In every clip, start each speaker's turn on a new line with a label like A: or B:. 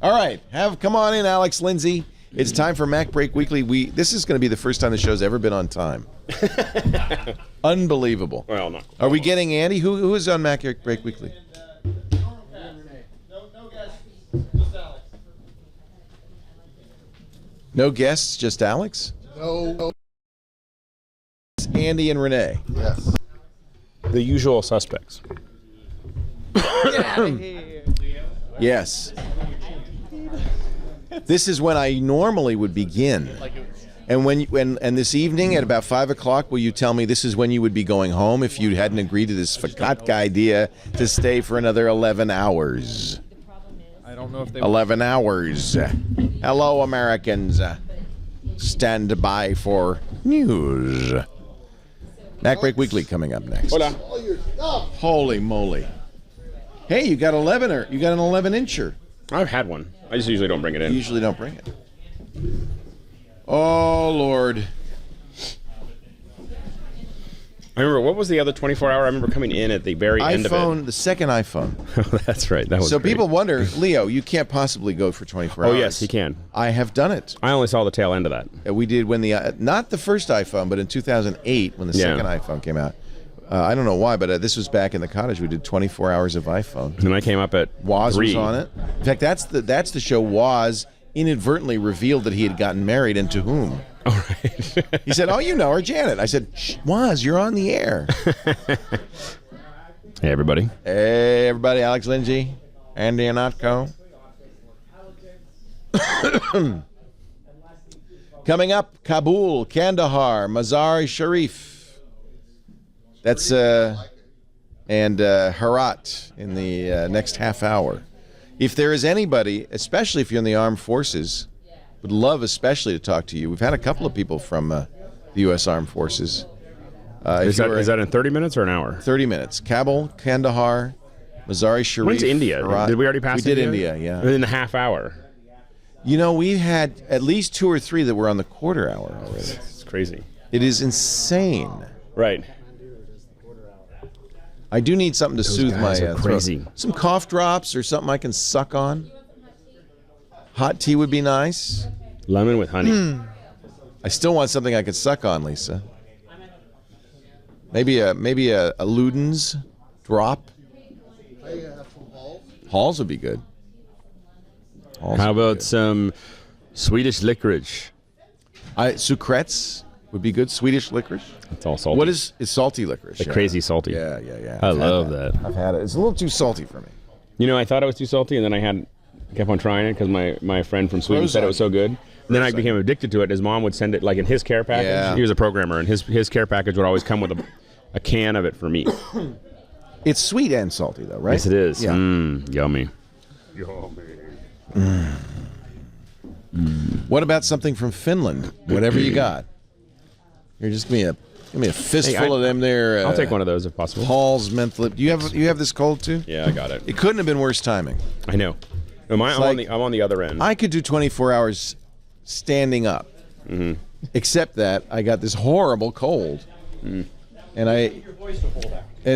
A: All right, come on in, Alex Lindsay. It's time for MacBreak Weekly. This is going to be the first time the show's ever been on time. Unbelievable.
B: Well, no.
A: Are we getting Andy? Who is on MacBreak Weekly?
C: No guests, just Alex.
A: No guests, just Alex?
C: No.
A: It's Andy and Renee.
C: Yes.
B: The usual suspects.
A: Yes. This is when I normally would begin. And and this evening at about 5 o'clock, will you tell me this is when you would be going home if you hadn't agreed to this Fakatka idea to stay for another 11 hours?
D: I don't know if they
A: 11 hours. Hello, Americans. Stand by for news. MacBreak Weekly coming up next.
B: Hola.
C: All your stuff.
A: Holy moly. Hey, you got an 11-incher.
B: I've had one. I just usually don't bring it
A: You
B: in.
A: usually don't bring it. Oh, Lord.
B: I remember, what was the other 24-hour? I remember coming in at the very end of it.
A: The second iPhone.
B: Oh, that's right. That was
A: So
B: great.
A: people wonder, Leo, you can't possibly go for 24
B: Oh,
A: hours.
B: yes, he can.
A: I have done it.
B: I only saw the tail end of that.
A: We did when not the first iPhone, but in 2008 when the second iPhone came out. I don't know why, but this was back in the cottage. We did 24 hours of iPhone.
B: And I came up at
A: Woz
B: 3.
A: was on it. In fact, that's the show Woz inadvertently revealed that he had gotten married, and to whom?
B: All right.
A: He said, "Oh, you know her, Janet." I said, "Shh, Woz, you're on the air."
B: Hey, everybody.
A: Hey, everybody, Alex Lindsay, Andy Anatko. Coming up, Kabul, Kandahar, Mazar-e-Sharif. That's and Herat in the next half hour. If there is anybody, especially if you're in the armed forces, would love especially to talk to you. We've had a couple of people from the U.S. Armed Forces.
B: Is that in 30 minutes or an hour?
A: 30 minutes. Kabul, Kandahar, Mazar-e-Sharif.
B: When's India?
A: Herat.
B: Did we already pass
A: We did
B: India?
A: India, yeah.
B: Within a half hour.
A: You know, we had at least 2 or 3 that were on the quarter hour already.
B: It's crazy.
A: It is insane.
B: Right.
A: I do need something to soothe my
B: guys are
A: throat.
B: crazy.
A: Some cough drops or something I can suck on. Hot tea would be nice.
B: Lemon with honey.
A: I still want something I could suck on, Lisa. Maybe a Luden's drop. Halls would be good. Halls
B: How
A: would be
B: about
A: good.
B: some Swedish licorice?
A: Sucrets would be good. Swedish licorice.
B: It's all salty.
A: What is salty licorice?
B: The crazy salty.
A: Yeah.
B: I
A: I've had
B: love that.
A: I've had it. It's a little too salty for me.
B: You know, I thought it was too salty, and then I kept on trying it because my friend from Sweden said it was so good. And then I became addicted to it. His mom would send it, like in his care package.
A: Yeah.
B: He was a programmer, and his care package would always come with a can of it for me.
A: It's sweet and salty, though, right?
B: Yes, it is.
A: Yeah.
B: Yummy.
A: What about something from Finland? Whatever you got. Here, just give me a fistful of them there.
B: I'll take one of those if possible.
A: Hall's menthol. Do you have this cold too?
B: Yeah, I got it.
A: It couldn't have been worse timing.
B: I know. I'm on the other end.
A: I could do 24 hours standing up, except that I got this horrible cold, and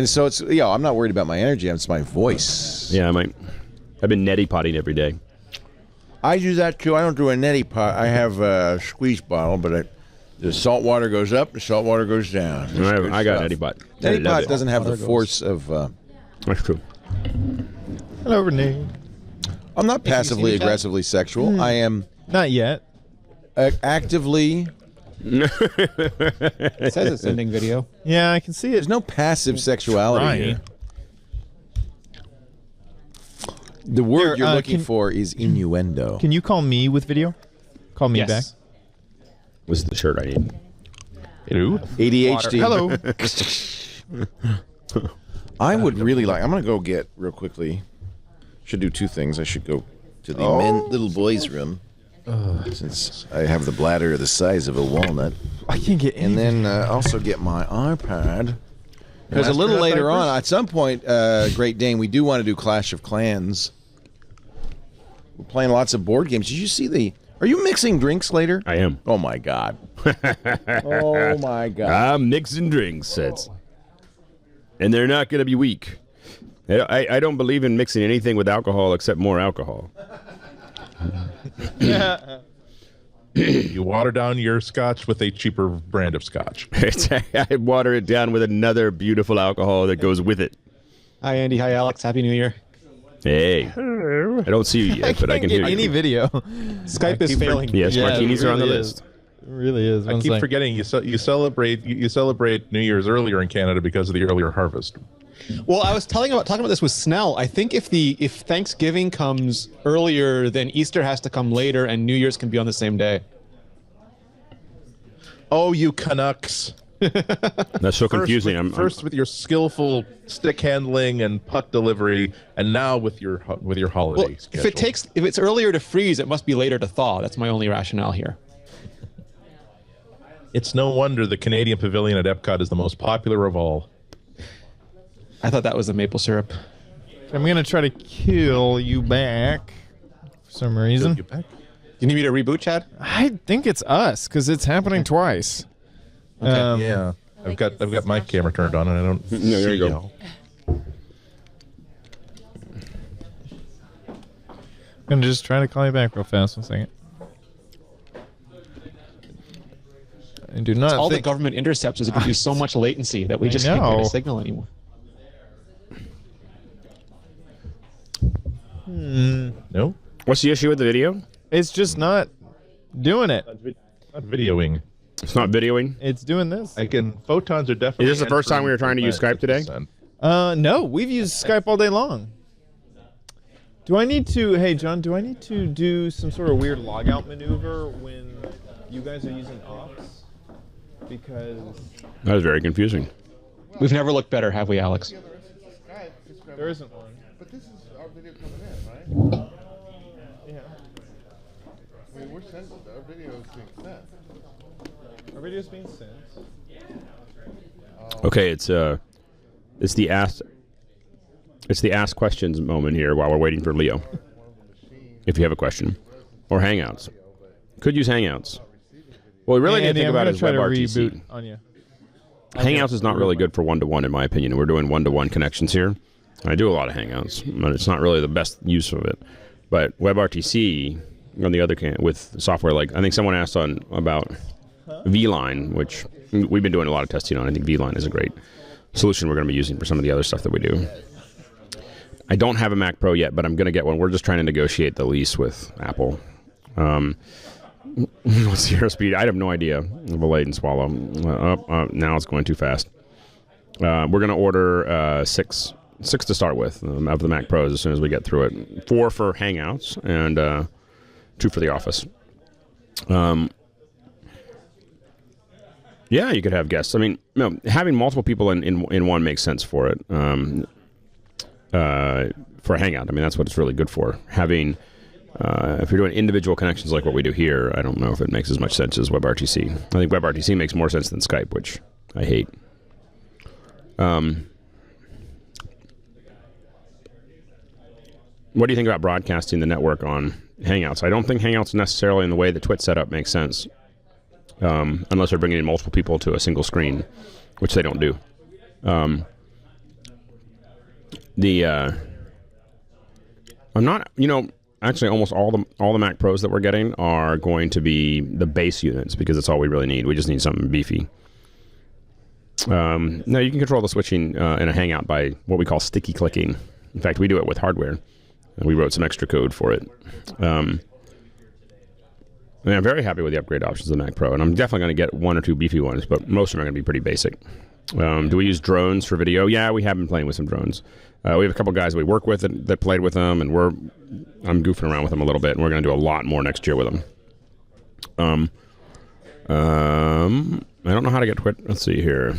A: so it's I'm not worried about my energy. It's my voice.
B: Yeah, I've been neti potting every day.
A: I do that too. I don't do a neti pot. I have a squeeze bottle, but the salt water goes up, the salt water goes down.
B: I got neti pot.
A: Neti pot doesn't have the force of.
B: That's true.
D: Hello, Renee.
A: I'm not
D: you
A: passively
D: see the chat?
A: aggressively sexual. I am
D: Not yet.
A: actively.
E: It says it's ending video.
D: Yeah, I can see it.
A: There's no passive sexuality
D: Trying.
A: here. The word
D: Here,
A: you're looking for is innuendo.
D: Can you call me with video? Call me back.
B: This is the shirt I need.
D: Hello.
A: ADHD.
D: Hello.
A: I would really like. I'm gonna go get real quickly. Should do 2 things. I should go to the little boys' room, since I have the bladder the size of a walnut,
D: I can't get
A: and then also get my iPad. Because a little later on, at some point, Great Dane, we do want to do Clash of Clans. We're playing lots of board games. Did you see the? Are you mixing drinks later?
B: I am.
A: Oh my god. Oh my god.
B: I'm mixing drinks. And they're not going to be weak. I don't believe in mixing anything with alcohol except more alcohol.
E: You water down your scotch with a cheaper brand of scotch.
B: I water it down with another beautiful alcohol that goes with it.
F: Hi, Andy. Hi, Alex. Happy New Year.
B: Hey. I don't see you yet, but I can
D: get
B: hear
D: any
B: you.
D: video.
F: Skype is failing.
B: Yes,
D: Yeah,
B: martinis
D: it
B: are on the
D: really
B: list.
D: It really is.
E: I keep forgetting you celebrate New Year's earlier in Canada because of the earlier harvest.
F: Well, I was talking about this with Snell. I think if Thanksgiving comes earlier, then Easter has to come later, and New Year's can be on the same day.
E: Oh, you Canucks!
B: That's so confusing.
E: First with your skillful stick handling and puck delivery, and now with your holiday
F: Well,
E: schedule.
F: if it's earlier to freeze, it must be later to thaw. That's my only rationale here.
E: It's no wonder the Canadian Pavilion at Epcot is the most popular of all.
F: I thought that was the maple syrup.
D: I'm gonna try to kill you back for some reason.
E: You back?
F: You need me to reboot, Chad?
D: I think it's us because it's happening twice.
F: Okay.
E: Yeah, I've got my camera turned on, and I don't.
B: No, there you
E: see
B: go.
E: y'all.
D: I'm gonna just try to call you back real fast. 1 second. I do not.
F: All the
D: think...
F: government intercepts is produce so much latency that we just can't get
D: know.
F: a signal anymore.
E: No,
B: What's the issue with the video?
D: It's just not doing it.
E: not videoing.
B: It's not videoing.
D: It's doing this.
E: Photons are definitely.
B: Is this the first time we were trying to use Skype today?
E: 50%.
D: No, we've used Skype all day long. Do I need to? Hey, John, do I need to do some sort of weird logout maneuver when you guys are using Ops? Because
B: That was very confusing.
F: We've never looked better, have we, Alex?
D: there isn't one.
G: But this is our video coming in, right?
D: Yeah.
G: I mean, we're sending our video is being sent.
D: Our video's being sent.
B: Okay, it's the ask questions moment here while we're waiting for Leo. If you have a question, or Hangouts, could use Hangouts. What we really need to
D: Andy,
B: think
D: I'm
B: about
D: gonna
B: is
D: try to
B: WebRTC.
D: reboot on you.
B: Hangouts is not really good for one-to-one, in my opinion. We're doing one-to-one connections here. I do a lot of Hangouts, but it's not really the best use of it. But WebRTC, on the other hand, with software like, I think someone asked about VLine, which we've been doing a lot of testing on. I think VLine is a great solution we're going to be using for some of the other stuff that we do. I don't have a Mac Pro yet, but I'm going to get one. We're just trying to negotiate the lease with Apple. What's the airspeed? I have no idea of a Lade and Swallow. Now it's going too fast. We're going to order six to start with of the Mac Pros as soon as we get through it. 4 for Hangouts and 2 for the Office. Yeah, you could have guests. I mean, having multiple people in one makes sense for it. For a Hangout, I mean, that's what it's really good for. Having, if you're doing individual connections like what we do here, I don't know if it makes as much sense as WebRTC. I think WebRTC makes more sense than Skype, which I hate. What do you think about broadcasting the network on Hangouts? I don't think Hangouts necessarily in the way the TWiT setup makes sense, unless they're bringing in multiple people to a single screen, which they don't do. I'm not, actually almost all the Mac Pros that we're getting are going to be the base units because that's all we really need. We just need something beefy. No, you can control the switching in a Hangout by what we call sticky clicking. In fact, we do it with hardware. We wrote some extra code for it. I'm very happy with the upgrade options of the Mac Pro, and I'm definitely going to get 1 or 2 beefy ones, but most of them are going to be pretty basic. Do we use drones for video? Yeah, we have been playing with some drones. We have a couple guys we work with that played with them, and I'm goofing around with them a little bit, and we're going to do a lot more next year with them. I don't know how to get TWiT. Let's see here.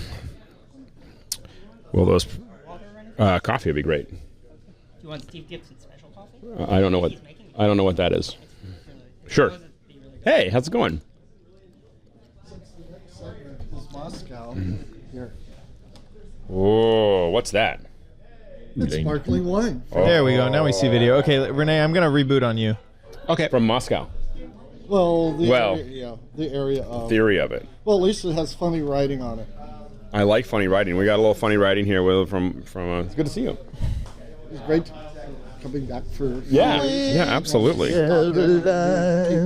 B: Well, those coffee would be great.
H: Do you want Steve Gibson's special coffee?
B: I don't know what that is. Sure. Hey, how's it going?
G: Is Moscow here?
B: Whoa, what's that?
G: It's sparkling wine.
D: There we go. Now we see video. Okay, Renee, I'm gonna reboot on you.
F: Okay.
B: From Moscow.
G: Well,
B: the
G: area of.
B: Theory of it.
G: Well, at least it has funny writing on it.
B: I like funny writing. We got a little funny writing here from it's good to see you.
G: It's great. coming back for.
B: Yeah, absolutely.
G: I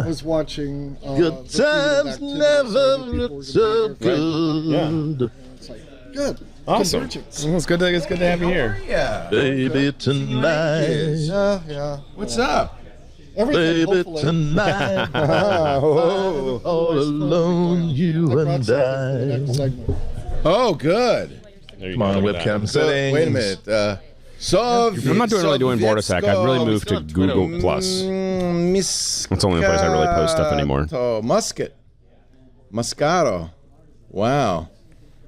G: was watching.
E: Good times never look so good.
B: Yeah.
G: It's like, good.
B: Awesome.
G: Convergence.
B: Well, it's good to have you here.
A: Yeah.
E: Baby, tonight.
G: Yeah.
A: What's up?
G: Everything,
E: Baby,
G: hopefully.
E: tonight.
G: Oh.
E: All alone, you and
G: Next
E: I.
G: segment.
A: Oh, good.
B: There you
E: Come on,
B: go, look at
E: webcam
B: that.
E: settings.
A: Wait a minute. Soviet.
B: I'm not really doing Vortisac. I've really moved to Google Plus. That's the only place I really post stuff anymore.
A: Moscato. Wow.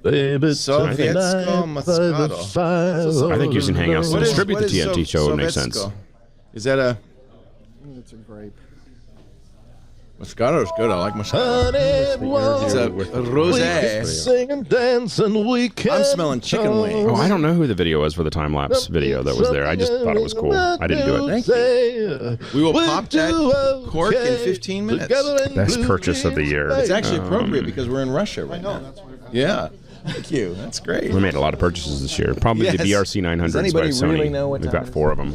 E: Baby,
A: Sovietsko
E: tonight by the
A: Moscato.
E: fire.
B: I think using Hangouts to
A: What is-
B: distribute
A: what
B: the
A: is
B: TNT show would make
A: Sovietsko?
B: sense.
A: Is that a
G: It's a grape.
A: Moscato's good? I like Moscato.
E: Honey,
A: It's a
E: we
A: rosé.
E: sing and dance and we can
A: I'm smelling chicken wings.
B: Oh, I don't know who the video was for the time lapse video that was there. I just thought it was cool. I didn't do it.
A: Thank you. We will pop that cork in 15 minutes.
B: Best purchase of the year.
A: It's actually appropriate because we're in Russia right now.
G: That's what
A: Yeah. Thank you. That's great.
B: We made a lot of purchases this year. Probably
A: Yes.
B: the BRC 900s by
A: Does anybody
B: Sony.
A: really know what
B: We've
A: time
B: got
A: it
B: 4 of them.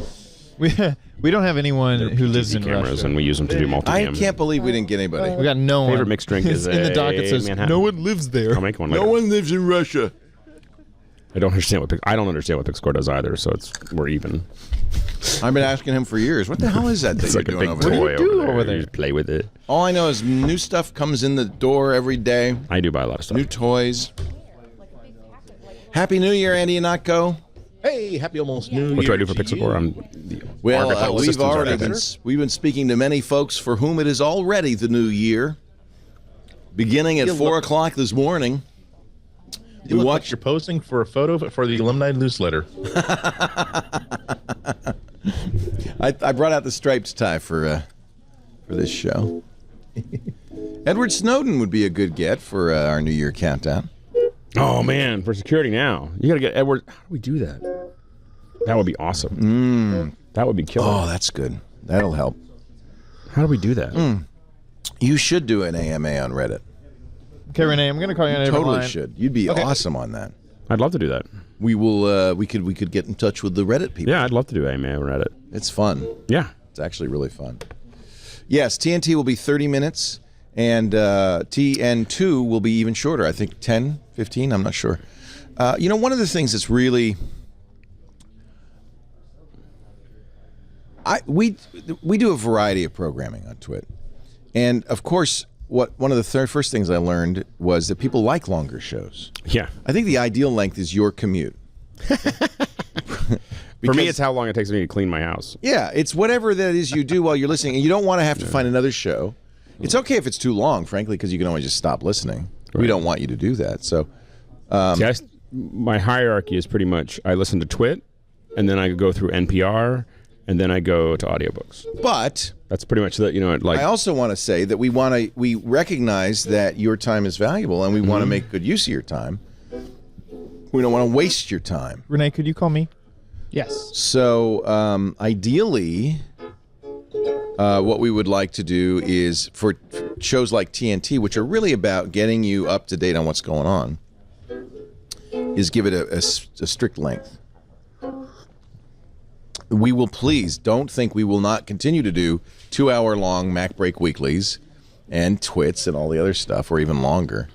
D: We don't have anyone who lives in
B: cameras,
D: Russia.
B: and we use them to do
A: I
B: multi-cam.
A: can't believe we didn't get anybody.
D: We got no one.
B: Favorite mixed drink is
D: in the doc. It
B: a
D: says
B: Manhattan.
D: no one lives there.
B: I'll make one later.
A: No one lives in Russia.
B: I don't understand what Pixcore does either, so we're even.
A: I've been asking him for years. What the hell is that
B: It's
A: you're
B: like a
A: doing
B: big
A: over
B: toy
A: there?
B: over there. You just play with it.
A: All I know is new stuff comes in the door every day.
B: I do buy a lot of stuff.
A: New toys. Happy New Year, Andy Anatko.
E: Hey, happy almost New Year.
B: What do I do for
E: to
B: Pixelcore?
E: you.
B: I'm the
A: Well,
B: architect
A: we've
B: systems
A: already
B: architect.
A: we've been speaking to many folks for whom it is already the new year. Beginning at 4 o'clock this morning.
E: You look like you're posing for a photo for the alumni newsletter.
A: I brought out the striped tie for this show. Edward Snowden would be a good get for our New Year countdown.
B: Oh man, for security now, you gotta get Edward. How do we do that? That would be awesome. That would be killer.
A: Oh, that's good. That'll help.
B: How do we do that?
A: You should do an AMA on Reddit.
D: Okay, Renee, I'm going to call you on a different
A: Totally
D: line.
A: should. You'd be awesome on that.
B: I'd love to do that.
A: We will. We could get in touch with the Reddit people.
B: Yeah, I'd love to do AMA on Reddit.
A: It's fun.
B: Yeah.
A: It's actually really fun. Yes, TNT will be 30 minutes, and TN2 will be even shorter. I think 10, 15, I'm not sure. One of the things that's really... We do a variety of programming on TWiT. And, of course, one of the first things I learned was that people like longer shows.
B: Yeah.
A: I think the ideal length is your commute.
B: For me, it's how long it takes me to clean my house.
A: Yeah, it's whatever that is you do while you're listening, and you don't want to have to find another show. It's okay if it's too long, frankly, because you can always just stop listening. We don't want you to do that. So,
B: My hierarchy is pretty much I listen to TWiT, and then I go through NPR, and then I go to audiobooks.
A: but
B: That's pretty much the
A: I also want to say that we recognize that your time is valuable, and we want to make good use of your time. We don't want to waste your time.
D: Renee, could you call me?
F: Yes.
A: So ideally, what we would like to do is for shows like TNT, which are really about getting you up to date on what's going on, is give it a strict length. We will don't think we will not continue to do 2-hour-long MacBreak weeklies and TWiTs and all the other stuff, or even longer.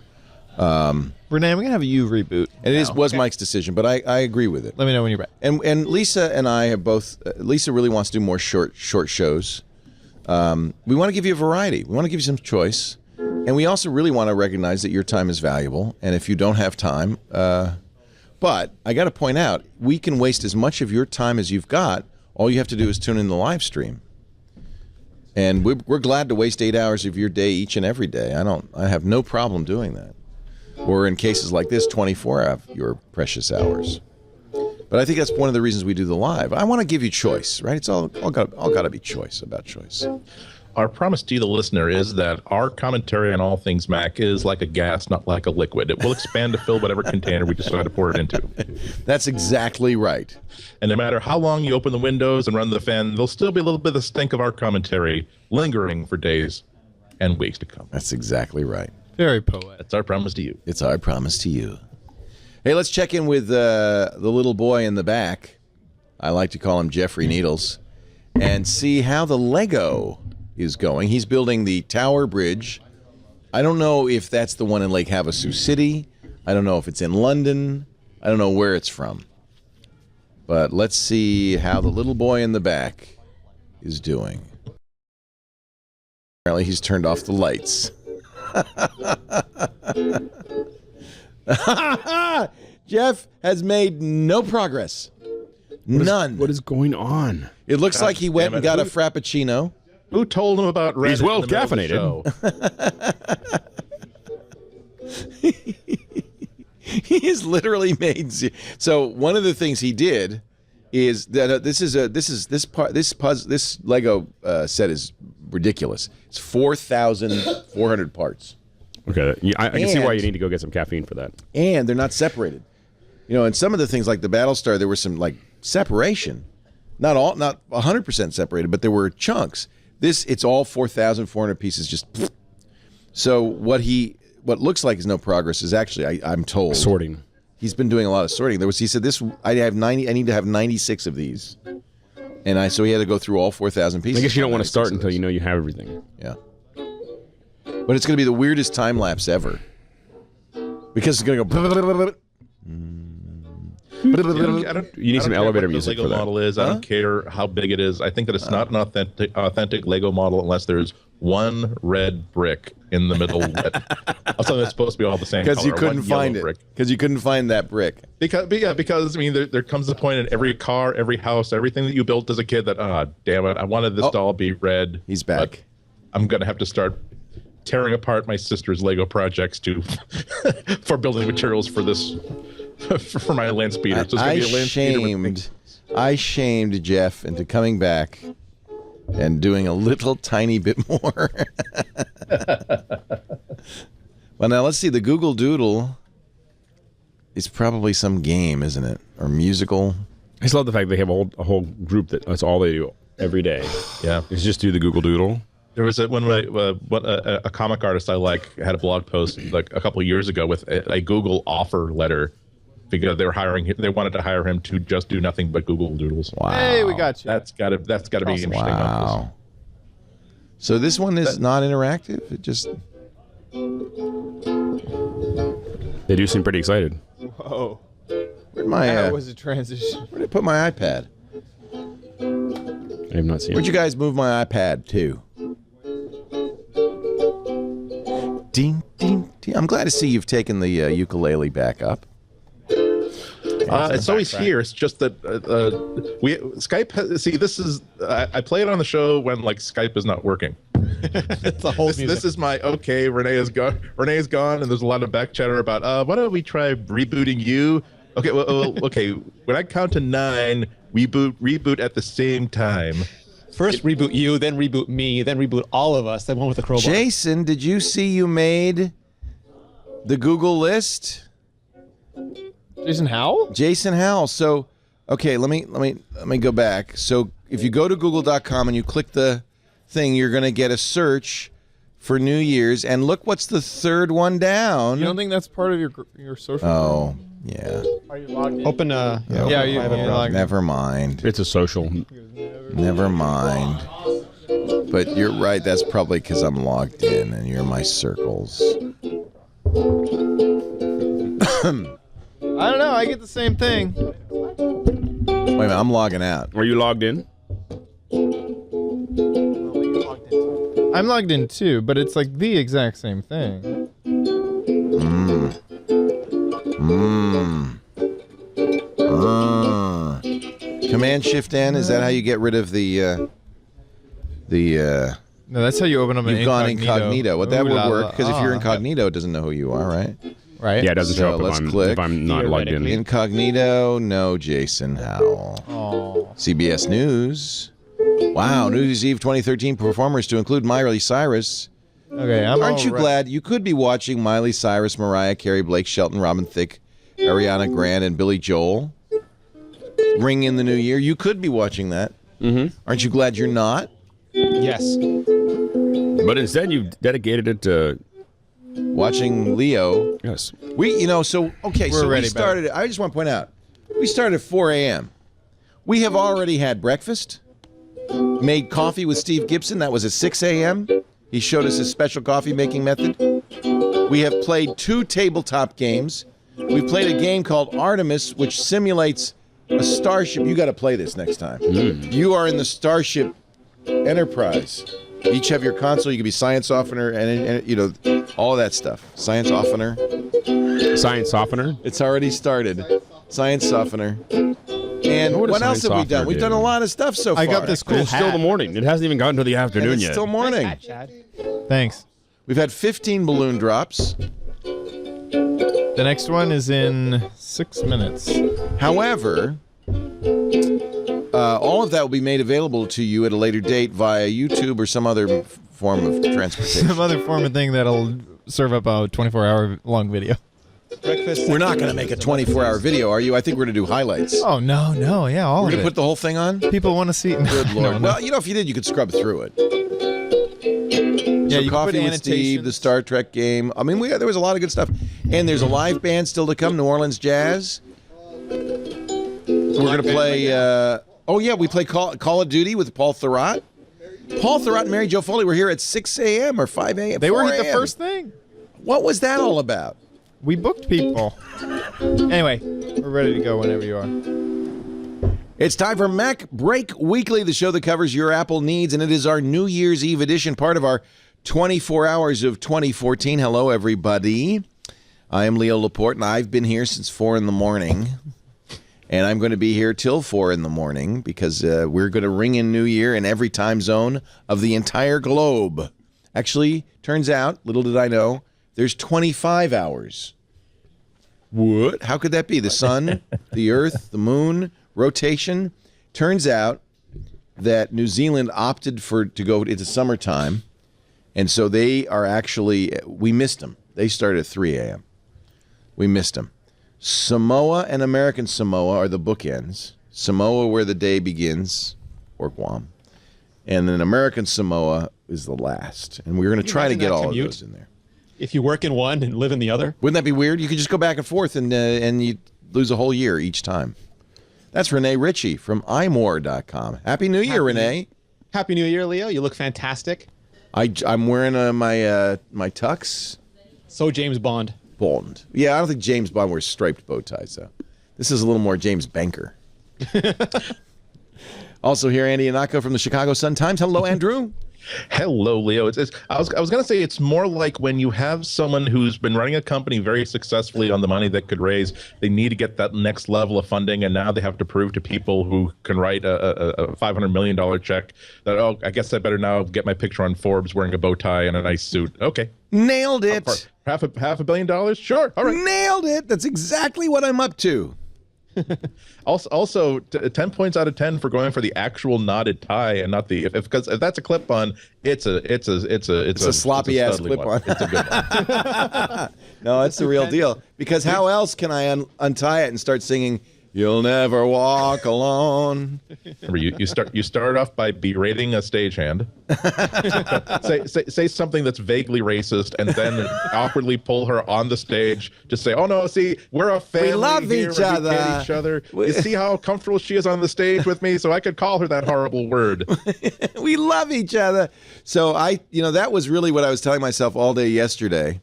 D: Renee, I'm going to have you reboot.
A: And it was Mike's decision, but I agree with it.
D: Let me know when you're back.
A: And Lisa and I have both. Lisa really wants to do more short shows. We want to give you a variety. We want to give you some choice, and we also really want to recognize that your time is valuable. And if you don't have time, but I got to point out, we can waste as much of your time as you've got. All you have to do is tune in the live stream, and we're glad to waste 8 hours of your day each and every day. I have no problem doing that. Or in cases like this, 24 of your precious hours. But I think that's one of the reasons we do the live. I want to give you choice, right? It's all got to be choice, about choice.
E: Our promise to you, the listener, is that our commentary on all things Mac is like a gas, not like a liquid. It will expand to fill whatever container we decide to pour it into.
A: That's exactly right.
E: And no matter how long you open the windows and run the fan, there'll still be a little bit of the stink of our commentary lingering for days and weeks to come.
A: That's exactly right.
D: Very poetic.
E: That's our promise to you.
A: It's our promise to you. Hey, let's check in with the little boy in the back. I like to call him Jeffrey Needles, and see how the Lego is going. He's building the Tower Bridge. I don't know if that's the one in Lake Havasu City. I don't know if it's in London. I don't know where it's from. But let's see how the little boy in the back is doing. Apparently he's turned off the lights. Jeff has made no progress. None.
B: What is going on?
A: It looks like he went and got a Frappuccino.
E: Who told him about Reddit?
B: He's well
E: in the middle of the
B: caffeinated.
E: show?
A: He has literally made so one of the things he did is that this Lego set is ridiculous. It's 4,400 parts.
B: Okay, I can see why you
A: And-
B: need to go get some caffeine for that.
A: And they're not separated. You know, and some of the things like the Battlestar, there was some like separation. Not 100% separated, but there were chunks. It's all 4,400 pieces just. So what looks like is no progress is actually, I'm told,
B: Sorting.
A: He's been doing a lot of sorting. He said I need to have 96 of these. And so he had to go through all 4,000 pieces.
B: I guess you don't want to
A: 96
B: start
A: of
B: until
A: those.
B: you know you have everything.
A: Yeah. But it's going to be the weirdest time lapse ever. Because it's going to go.
E: I don't,
B: You need
E: I
B: some
E: don't care
B: elevator
E: what
B: music
E: the
B: for
E: Lego
B: that.
E: model is. I don't care how big it is. I think that it's not an authentic Lego model unless there's one red brick in the middle. Also, it's supposed to be all the same.
A: Because you
E: color,
A: couldn't
E: one
A: find
E: yellow
A: it.
E: brick.
A: Because you couldn't find that brick.
E: Because I mean, there comes a point in every car, every house, everything that you built as a kid that, damn it, I wanted this doll to be red.
A: He's back.
E: But I'm gonna have to start tearing apart my sister's Lego projects for building materials for this for my land speeder. So it's gonna be a land speeder with
A: I shamed Jeff into coming back and doing a little tiny bit more. Well, now let's see. The Google Doodle is probably some game, isn't it? Or musical.
B: I just love the fact they have a whole group that's all they do every day.
E: Yeah.
B: Is just do the Google Doodle.
E: There was a comic artist I like had a blog post like a couple of years ago with a Google offer letter because they wanted to hire him to just do nothing but Google Doodles.
A: Wow.
D: Hey, we got you.
E: That's gotta be interesting.
A: Wow. So this one is not interactive? It just...
B: They do seem pretty excited.
D: Whoa.
A: Where'd my...
D: That was a transition.
A: where'd I put my iPad?
B: I have not seen
A: Where'd
B: it.
A: you guys move my iPad to? Ding, ding, ding. I'm glad to see you've taken the ukulele back up.
E: It's always here. It's just that Skype. See, this is I play it on the show when like Skype is not working.
F: It's a whole
E: This is my okay. Renee is gone. Renee's gone, and there's a lot of back chatter about. Why don't we try rebooting you? Okay, okay. When I count to 9, we reboot at the same time.
F: First reboot you, then reboot me, then reboot all of us, then one with the crowbar.
A: Jason, did you see you made the Google list?
D: Jason Howell?
A: Jason Howell. So, okay, let me go back. So, if you go to google.com and you click the thing, you're going to get a search for New Year's, and look what's the third one down.
D: You don't think that's part of your social?
A: Oh, yeah.
C: Are you logged in?
F: Open a
D: Yeah, you
F: private browser.
D: like,
A: Never mind.
B: It's a social.
A: Never mind. But you're right. That's probably because I'm logged in and you're my circles.
D: I don't know. I get the same thing.
A: Wait a minute. I'm logging out.
B: Are you logged in?
D: I'm logged in too, but it's like the exact same thing.
A: Command Shift N. Is that how you get rid of the?
D: No, that's how you open up an
A: You've gone
D: incognito.
A: incognito. Well, that
D: Ooh
A: would
D: la
A: work
D: la.
A: because if you're
D: Ah.
A: incognito, it doesn't know who you are, right?
D: Right?
B: Yeah, it doesn't
A: So
B: show up
A: let's
B: if
A: click.
B: I'm not logged in.
A: Incognito, no Jason Howell.
D: Oh.
A: CBS News. Wow, New Year's Eve 2013 performers to include Miley Cyrus.
D: Okay, I'm
A: Aren't you
D: all right.
A: glad you could be watching Miley Cyrus, Mariah Carey, Blake Shelton, Robin Thicke, Ariana Grande, and Billy Joel ring in the new year? You could be watching that. Mm-hmm. Aren't you glad you're not?
F: Yes.
B: But instead, you've dedicated it to
A: Watching Leo.
B: yes.
A: We, so, okay,
D: We're
A: so we
D: ready,
A: started, I just want to point out, we started at 4 a.m. We have already had breakfast, made coffee with Steve Gibson. That was at 6 a.m. He showed us his special coffee making method. We have played 2 tabletop games. We played a game called Artemis, which simulates a starship. You got to play this next time. You are in the Starship Enterprise. Each have your console. You can be science softener and you know, all of that stuff. Science softener.
B: Science softener.
A: It's already started. Science softener. And
B: What does
A: what else
B: science
A: have we
B: softener
A: done? We've
B: do?
A: done a lot of stuff so far.
D: I got this cool
B: It's still
D: hat.
B: the morning. It hasn't even gotten to the
A: And
B: afternoon
A: it's
B: yet.
A: still morning.
H: Nice hat, Chad.
D: Thanks.
A: We've had 15 balloon drops.
D: The next one is in 6 minutes.
A: However, all of that will be made available to you at a later date via YouTube or some other form of transportation.
D: Some other form of thing that'll serve up a 24-hour long video.
F: Breakfast.
A: We're not going to make a 24-hour video, are you? I think we're going to do highlights.
D: Oh, no, yeah, all
A: We're
D: of
A: going to
D: it.
A: put the whole thing on?
D: People want to see.
A: Good Lord.
D: No.
A: Well, you know, if you did, you could scrub through it.
D: Yeah,
A: So
D: you can
A: Coffee
D: put
A: with Steve, the Star Trek game. I mean, there was a lot of good stuff. And there's a live band still to come, New Orleans Jazz. We're going to play... we play Call of Duty with Paul Thurrott. Paul Thurrott and Mary Jo Foley were here at 6 a.m. or 5 a.m.
D: They were
A: 4
D: the
A: a.m.
D: first thing.
A: What was that all about?
D: We booked people. Anyway, we're ready to go whenever you are.
A: It's time for MacBreak Weekly, the show that covers your Apple needs, and it is our New Year's Eve edition, part of our 24 hours of 2014. Hello, everybody. I am Leo Laporte, and I've been here since 4 in the morning, and I'm going to be here till 4 in the morning because we're going to ring in New Year in every time zone of the entire globe. Actually, turns out, little did I know, there's 25 hours. What? How could that be? The sun, the earth, the moon, rotation. Turns out that New Zealand opted to go into summertime, and so they are actually, we missed them. They started at 3 a.m. We missed them. Samoa and American Samoa are the bookends. Samoa where the day begins, or Guam. And then American Samoa is the last. And we're going to try to
F: imagine
A: get
F: that
A: all
F: commute?
A: of those in there.
F: If you work in one and live in the other.
A: Wouldn't that be weird? You could just go back and forth and you lose a whole year each time. That's Renee Ritchie from imore.com. Happy New Year, Renee.
F: Happy New Year, Leo. You look fantastic.
A: I'm wearing my tux.
F: So James Bond.
A: Bond. Yeah, I don't think James Bond wears striped bow ties, though. This is a little more James Banker. Also here, Andy Anako from the Chicago Sun-Times. Hello, Andrew.
E: Hello, Leo. I was going to say it's more like when you have someone who's been running a company very successfully on the money that could raise, they need to get that next level of funding, and now they have to prove to people who can write a $500 million check that, oh, I guess I better now get my picture on Forbes wearing a bow tie and a nice suit. Okay.
A: Nailed it.
E: Half a billion dollars? Sure. All right.
A: Nailed it. That's exactly what I'm up to.
E: Also, 10 points out of 10 for going for the actual knotted tie and not the because if that's a clip-on, it's a
A: sloppy ass
E: studly
A: clip-on.
E: one. It's a good one.
A: No, it's the real deal. Because how else can I untie it and start singing "You'll Never Walk Alone"?
E: Remember, you start off by berating a stagehand. say something that's vaguely racist, and then awkwardly pull her on the stage to say, "Oh no, see, we're a family.
A: We love
E: here,
A: each
E: and
A: other.
E: We get each other. You see how comfortable she is on the stage with me, so I could call her that horrible word."
A: We love each other. So that was really what I was telling myself all day yesterday.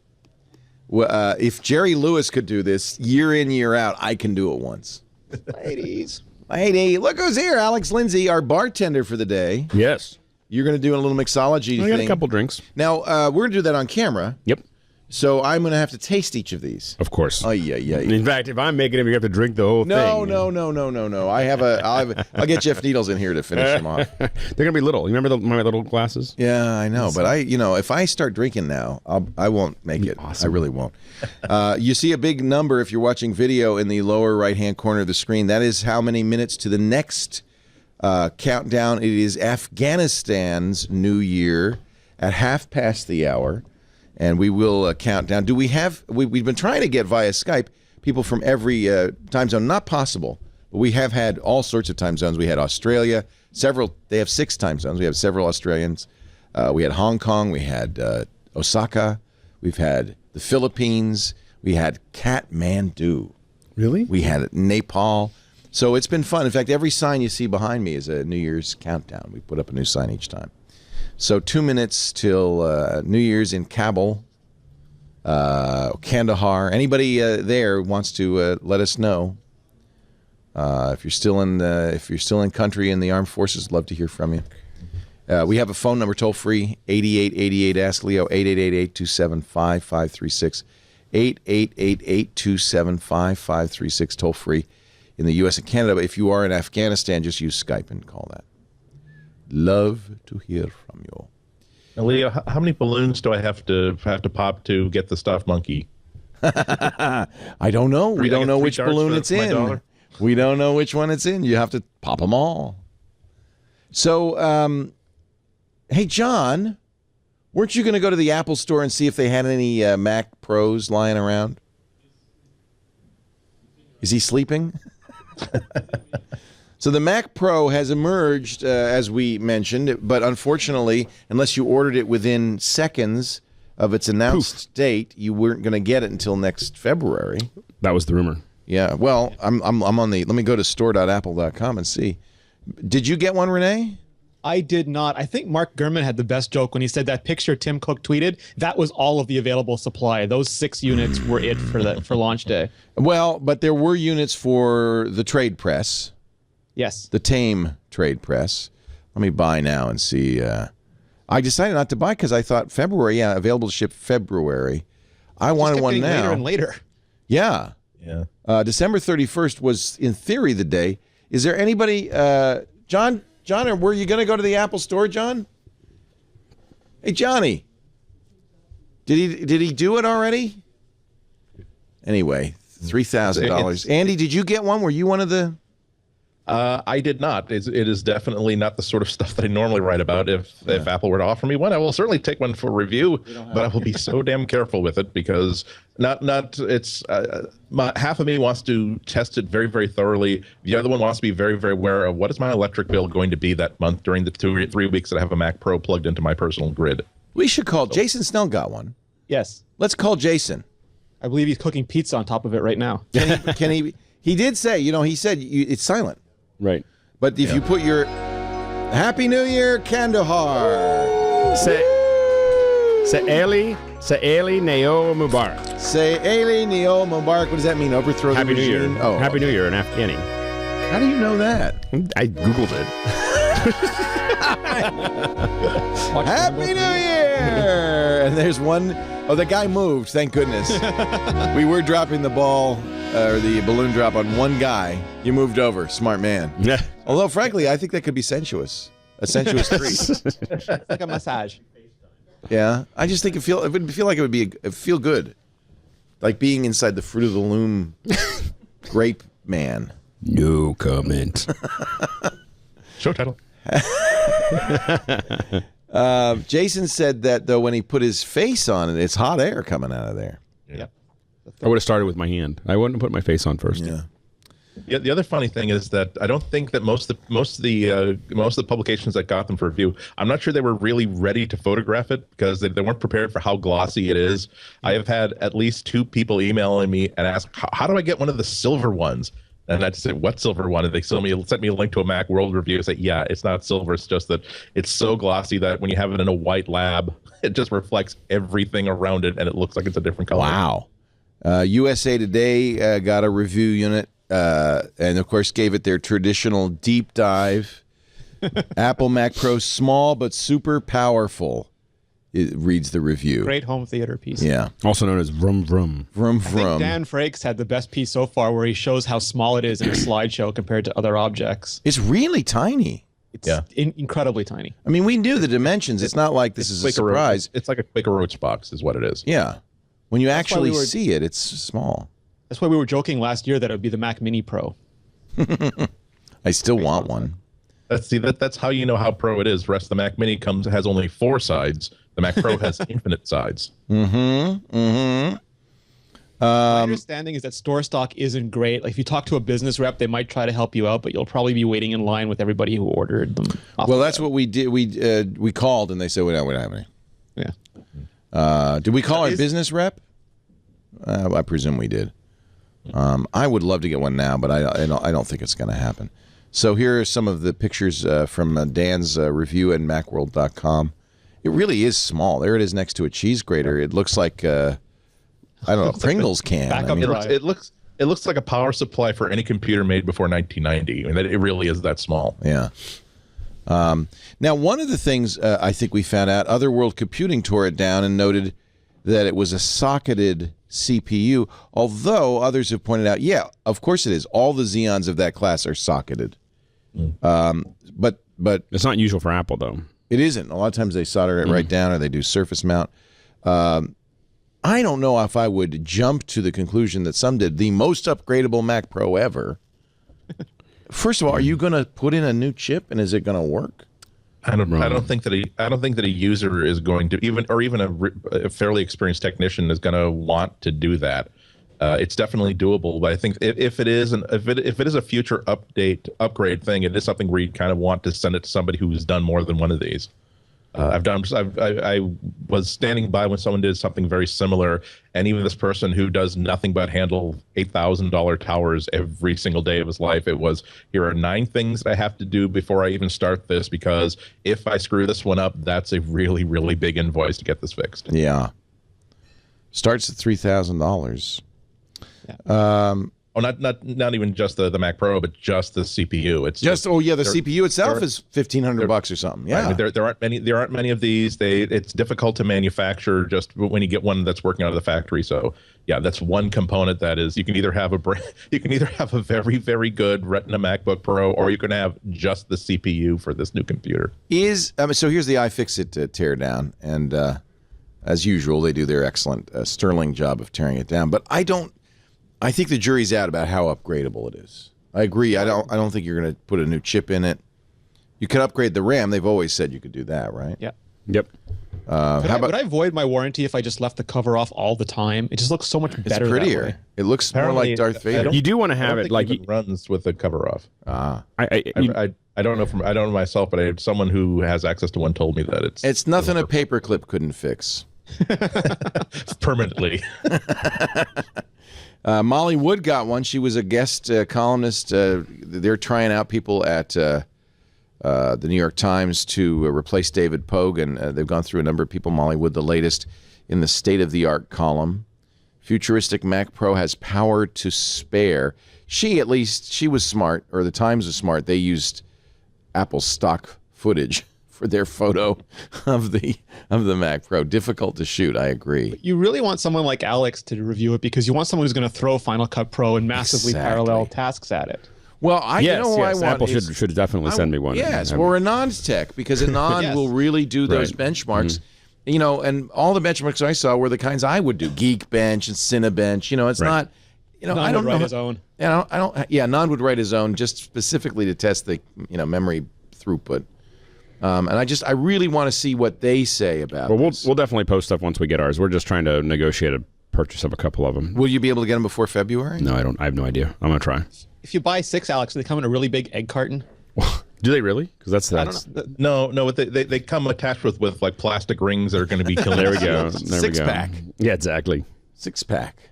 A: If Jerry Lewis could do this year in, year out, I can do it once.
F: Ladies.
A: Lady, look who's here. Alex Lindsay, our bartender for the day.
B: Yes.
A: You're going to do a little mixology
B: I got
A: thing.
B: a couple drinks.
A: Now, we're going to do that on camera.
B: Yep.
A: So I'm going to have to taste each of these.
B: Of course.
A: Oh, yeah.
B: In fact, if I'm making them, you have to drink the whole
A: No.
B: thing.
A: I'll get Jeff Needles in here to finish them off.
B: They're gonna be little. You remember my little glasses?
A: Yeah, I know. But if I start drinking now, I won't make it.
B: Awesome.
A: I really won't. You see a big number if you're watching video in the lower right-hand corner of the screen. That is how many minutes to the next countdown. It is Afghanistan's New Year at 1:30. And we will count down. We've been trying to get via Skype people from every time zone. Not possible, but we have had all sorts of time zones. We had Australia, they have 6 time zones. We have several Australians. We had Hong Kong. We had Osaka. We've had the Philippines. We had Kathmandu.
B: Really?
A: We had Nepal. So it's been fun. In fact, every sign you see behind me is a New Year's countdown. We put up a new sign each time. So 2 minutes till New Year's in Kabul, Kandahar. Anybody there wants to let us know. If you're still in country in the armed forces, love to hear from you. We have a phone number toll free 8888 Ask Leo 888-827-5536 888-827-5536 toll free in the U.S. and Canada. But if you are in Afghanistan, just use Skype and call that. Love to hear from you.
E: Now, Leo, how many balloons do I have to pop to get the stuffed monkey?
A: I don't know. We don't know which balloon it's in. We don't know which one it's in. You have to pop them all. So, hey, John, weren't you going to go to the Apple store and see if they had any Mac Pros lying around? Is he sleeping? So the Mac Pro has emerged, as we mentioned, but unfortunately, unless you ordered it within seconds of its announced date, you weren't going to get it until next February.
B: That was the rumor.
A: Yeah, well, I'm on the. Let me go to store.apple.com and see. Did you get one, Renee?
F: I did not. I think Mark Gurman had the best joke when he said that picture Tim Cook tweeted. That was all of the available supply. Those 6 units were it for launch day.
A: Well, but there were units for the trade press.
F: Yes.
A: The tame trade press. Let me buy now and see. I decided not to buy because I thought February. Yeah, available to ship February. I wanted one now.
F: Later and later.
A: Yeah.
E: Yeah.
A: December 31st was, in theory, the day. Is there anybody, John, or were you going to go to the Apple store, John? Hey, Johnny. Did he do it already? Anyway, $3,000. Andy, did you get one? Were you one of the...
E: I did not. It is definitely not the sort of stuff that I normally write about. If Apple were to offer me one, I will certainly take one for review, but I will be so damn careful with it because it's half of me wants to test it very, very thoroughly. The other one wants to be very, very aware of what is my electric bill going to be that month during the 2 or 3 weeks that I have a Mac Pro plugged into my personal grid.
A: We should call Jason Snell. Got one.
F: Yes.
A: Let's call Jason.
F: I believe he's cooking pizza on top of it right now.
A: Can he? He did say, he said it's silent.
B: Right.
A: But if you put your Happy New Year, Kandahar.
B: Say Eli Neo Mubarak.
A: Say Eli Neo Mubarak. What does that mean? Overthrow
B: Happy
A: the regime?
B: New Year.
A: Oh,
B: Happy New Year in Afghani.
A: How do you know that?
B: I Googled it.
A: Happy New Year! And there's one. Oh, the guy moved. Thank goodness. We were dropping the ball, or the balloon drop on one guy. You moved over. Smart man.
B: Yeah.
A: Although, frankly, I think that could be sensuous. A sensuous treat.
F: Like a massage.
A: Yeah. I just think it would feel like it would be feel good. Like being inside the Fruit of the Loom grape man.
B: No comment.
E: Show title.
A: Jason said that, though, when he put his face on it, it's hot air coming out of there.
F: Yep.
B: I would have started with my hand. I wouldn't have put my face on first.
A: Yeah.
E: Yeah, the other funny thing is that I don't think that most of the publications that got them for review, I'm not sure they were really ready to photograph it because they weren't prepared for how glossy it is. I have had at least 2 people emailing me and ask, how do I get one of the silver ones? And I just said, what silver one? And they sent me a link to a Mac World review. I said, yeah, it's not silver. It's just that it's so glossy that when you have it in a white lab, it just reflects everything around it, and it looks like it's a different color.
A: Wow. USA Today got a review unit, and, of course, gave it their traditional deep dive. Apple Mac Pro, small but super powerful. It reads the review.
F: Great home theater piece.
A: Yeah.
B: Also known as Vroom Vroom.
A: Vroom
F: I think
A: Vroom.
F: Dan Frakes had the best piece so far where he shows how small it is in a slideshow compared to other objects.
A: It's really tiny.
F: It's incredibly tiny.
A: I mean, we knew the dimensions. It's not like this is a surprise.
E: It's like a Quaker Roach box is what it is.
A: Yeah. When you actually
F: why we were-
A: see it, it's small.
F: That's why we were joking last year that it would be the Mac Mini Pro.
A: I still want one.
E: That's how you know how pro it is. The rest of the Mac Mini has only 4 sides. The Mac Pro has infinite sides.
F: My understanding is that store stock isn't great. Like if you talk to a business rep, they might try to help you out, but you'll probably be waiting in line with everybody who ordered them.
A: Well, that's what we did. We called and they said we don't have any.
F: Yeah.
A: Did we call our business rep? I presume we did. I would love to get one now, but I don't think it's going to happen. So here are some of the pictures from Dan's review at Macworld.com. It really is small. There it is next to a cheese grater. It looks like I don't know, a Pringles can.
F: Backup
A: I mean,
F: drive.
E: It looks like a power supply for any computer made before 1990. I mean, it really is that small.
A: yeah. Now, one of the things I think we found out, Otherworld Computing tore it down and noted that it was a socketed CPU, although others have pointed out, yeah, of course it is. All the Xeons of that class are socketed. But
B: It's not usual for Apple, though.
A: it isn't. A lot of times they solder it right down or they do surface mount. I don't know if I would jump to the conclusion that some did. The most upgradable Mac Pro ever. First of all, are you going to put in a new chip and is it going to work?
E: I don't think that a user is going to even a fairly experienced technician is going to want to do that. It's definitely doable, but I think if it is a future upgrade thing, it is something where you kind of want to send it to somebody who's done more than one of these. I was standing by when someone did something very similar, and even this person who does nothing but handle $8,000 towers every single day of his life, it was, here are 9 things that I have to do before I even start this, because if I screw this one up, that's a really, really big invoice to get this fixed.
A: Yeah. Starts at $3,000.
E: Oh, not even just the Mac Pro, but just the CPU. It's
A: the CPU itself is $1,500 or something. Yeah,
E: right, there aren't many of these. It's difficult to manufacture just when you get one that's working out of the factory. So yeah, that's one component that is, you can either have a very, very good Retina MacBook Pro, or you can have just the CPU for this new computer.
A: So here's the Ifixit Teardown, and as usual, they do their excellent sterling job of tearing it down. But I think the jury's out about how upgradable it is. I agree. I don't think you're going to put a new chip in it. You could upgrade the RAM. They've always said you could do that, right?
F: Yeah.
B: Yep.
F: Would I void my warranty if I just left the cover off all the time? It just looks so much better.
A: It's prettier.
F: That way.
A: It looks more like Darth Vader.
B: You do want to have it like
E: it runs with the cover off.
B: I
E: don't know myself, but someone who has access to one told me that
A: it's nothing a paperclip couldn't fix.
E: Permanently.
A: Molly Wood got one. She was a guest columnist. They're trying out people at the New York Times to replace David Pogue, and they've gone through a number of people. Molly Wood, the latest in the state-of-the-art column. Futuristic Mac Pro has power to spare. She was smart, or the Times was smart. They used Apple stock footage for their photo of the Mac Pro. Difficult to shoot, I agree.
F: But you really want someone like Alex to review it, because you want someone who's going to throw Final Cut Pro and massively parallel tasks at it.
A: Well, I want.
B: Apple should definitely send me one.
A: Yes, or Anand's tech, because Anand will really do those benchmarks. You know, and all the benchmarks I saw were the kinds I would do: Geekbench and Cinebench. You know, it's not. You know, I don't
F: write
A: know
F: his own.
A: I don't. Yeah, Anand would write his own just specifically to test the memory throughput. And I really want to see what they say about it.
B: We'll definitely post stuff once we get ours. We're just trying to negotiate a purchase of a couple of them.
A: Will you be able to get them before February?
B: No, I don't. I have no idea. I'm gonna try.
F: If you buy 6, Alex, they come in a really big egg carton.
B: Do they really? Because that's
F: I don't know.
E: No, they come attached with like plastic rings that are going to be killing.
B: There we go.
A: Six-pack.
B: Yeah, exactly.
A: 6-pack.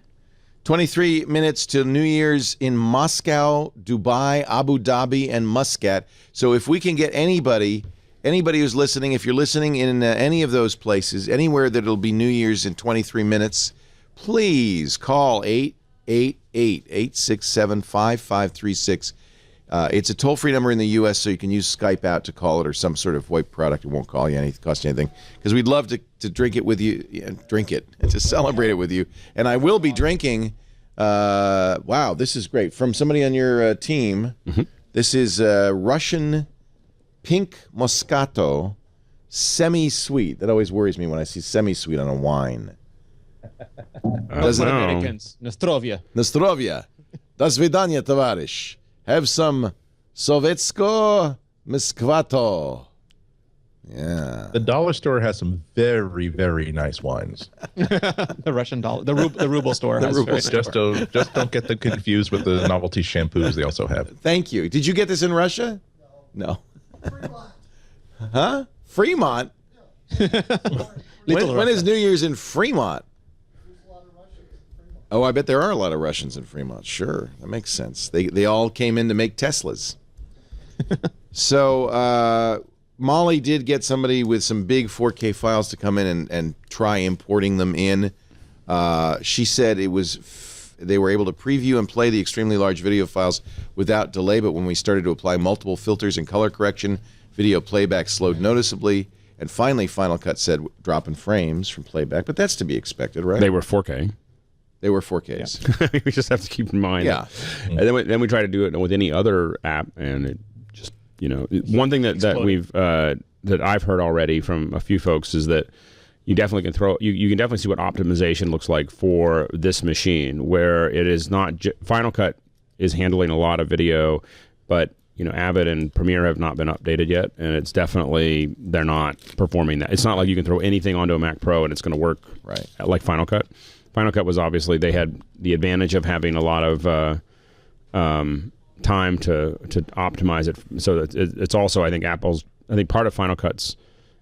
A: 23 minutes to New Year's in Moscow, Dubai, Abu Dhabi, and Muscat. So if we can get anybody who's listening, if you're listening in any of those places, anywhere that it'll be New Year's in 23 minutes, please call 888-867-5536. It's a toll-free number in the U.S., so you can use Skype out to call it, or some sort of VoIP product. It won't cost you anything, because we'd love to drink it with you, and to celebrate it with you. And I will be drinking. Wow, this is great. From somebody on your team. Mm-hmm. This is Russian Pink Moscato, semi-sweet. That always worries me when I see semi-sweet on a wine.
F: Americans. Nostrovia.
A: Nostrovia. До свидания, товарищ. Have some Sovetsko Moskvato. Yeah.
E: The dollar store has some very, very nice wines.
F: The Russian dollar, the ruble store.
E: The rubles just don't get them confused with the novelty shampoos they also have.
A: Thank you. Did you get this in Russia? No.
C: Fremont.
A: Huh? Fremont?
F: Little
A: when is New Year's in Fremont?
C: There's a lot of Russians in Fremont.
A: Oh, I bet there are a lot of Russians in Fremont. Sure, that makes sense. They all came in to make Teslas. So Molly did get somebody with some big 4K files to come in and try importing them in. She said it was they were able to preview and play the extremely large video files without delay, but when we started to apply multiple filters and color correction, video playback slowed noticeably. And finally, Final Cut said drop in frames from playback, but that's to be expected, right?
B: They were 4K.
A: They were 4Ks.
B: Yeah. We just have to keep in mind.
A: Yeah.
B: And then we try to do it with any other app, and it just, one thing that we've that I've heard already from a few folks is that you definitely can you can definitely see what optimization looks like for this machine, where it is not Final Cut is handling a lot of video, but Avid and Premiere have not been updated yet, and it's definitely they're not performing that. It's not like you can throw anything onto a Mac Pro and it's going to work
A: right
B: like Final Cut. Final Cut was obviously they had the advantage of having a lot of time to optimize it. So that it's also I think part of Final Cut's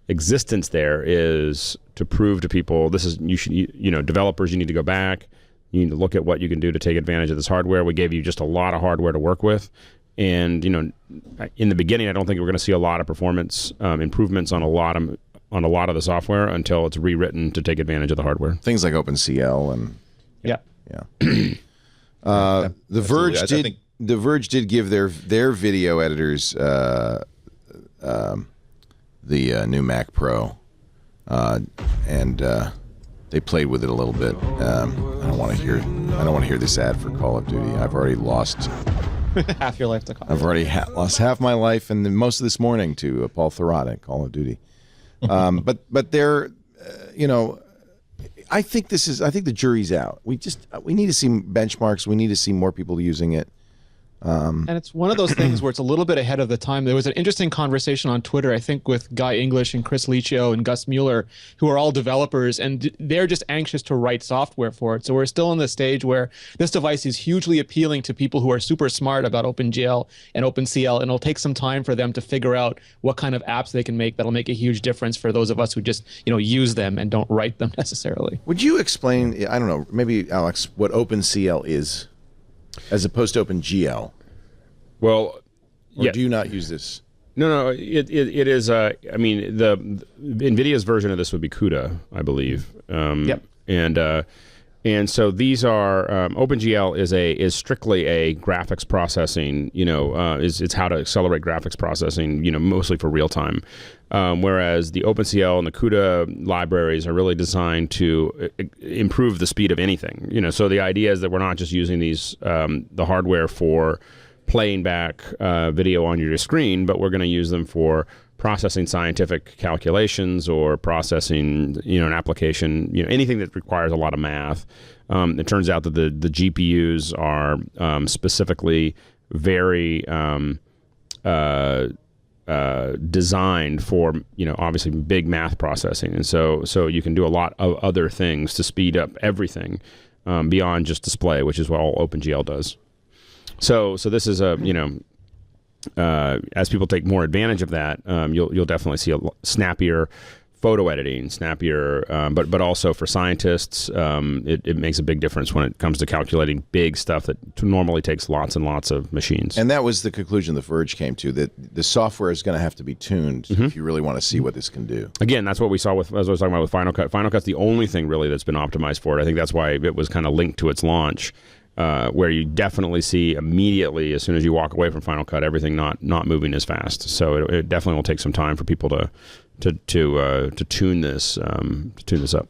B: existence there is to prove to people developers, you need to go back, you need to look at what you can do to take advantage of this hardware. We gave you just a lot of hardware to work with. And in the beginning, I don't think we're going to see a lot of performance improvements on a lot of the software until it's rewritten to take advantage of the hardware.
A: Things like OpenCL and
F: yeah.
A: The Verge did give their video editors the new Mac Pro, and they played with it a little bit. I don't want to hear this ad for Call of Duty. I've already lost.
F: Half your life to Call of Duty.
A: I've already lost half my life and most of this morning to Paul Thurrott at Call of Duty. But they're, I think the jury's out. We need to see benchmarks. We need to see more people using it.
F: And it's one of those things where it's a little bit ahead of the time. There was an interesting conversation on Twitter, I think, with Guy English and Chris Liccio and Gus Mueller, who are all developers, and they're just anxious to write software for it. So we're still in the stage where this device is hugely appealing to people who are super smart about OpenGL and OpenCL, and it'll take some time for them to figure out what kind of apps they can make that'll make a huge difference for those of us who just, use them and don't write them necessarily.
A: Would you explain, I don't know, maybe, Alex, what OpenCL is? As opposed to OpenGL?
B: Well,
A: or do you not use this?
B: No. It is. The NVIDIA's version of this would be CUDA, I believe.
F: Yep.
B: And so these are OpenGL is strictly a graphics processing. It's how to accelerate graphics processing. Mostly for real time. Whereas the OpenCL and the CUDA libraries are really designed to improve the speed of anything. So the idea is that we're not just using these the hardware for playing back video on your screen, but we're going to use them for processing scientific calculations or processing, an application, anything that requires a lot of math. It turns out that the GPUs are specifically very designed for, obviously big math processing. And so you can do a lot of other things to speed up everything beyond just display, which is what all OpenGL does. So this is as people take more advantage of that, you'll definitely see a snappier photo editing, but also for scientists, it makes a big difference when it comes to calculating big stuff that normally takes lots and lots of machines.
A: And that was the conclusion The Verge came to, that the software is going to have to be tuned if you really want to see what this can do.
B: Again, that's what we saw as I was talking about with Final Cut. Final Cut's the only thing really that's been optimized for it. I think that's why it was kind of linked to its launch. Where you definitely see immediately, as soon as you walk away from Final Cut, everything not moving as fast. So it definitely will take some time for people to tune this up.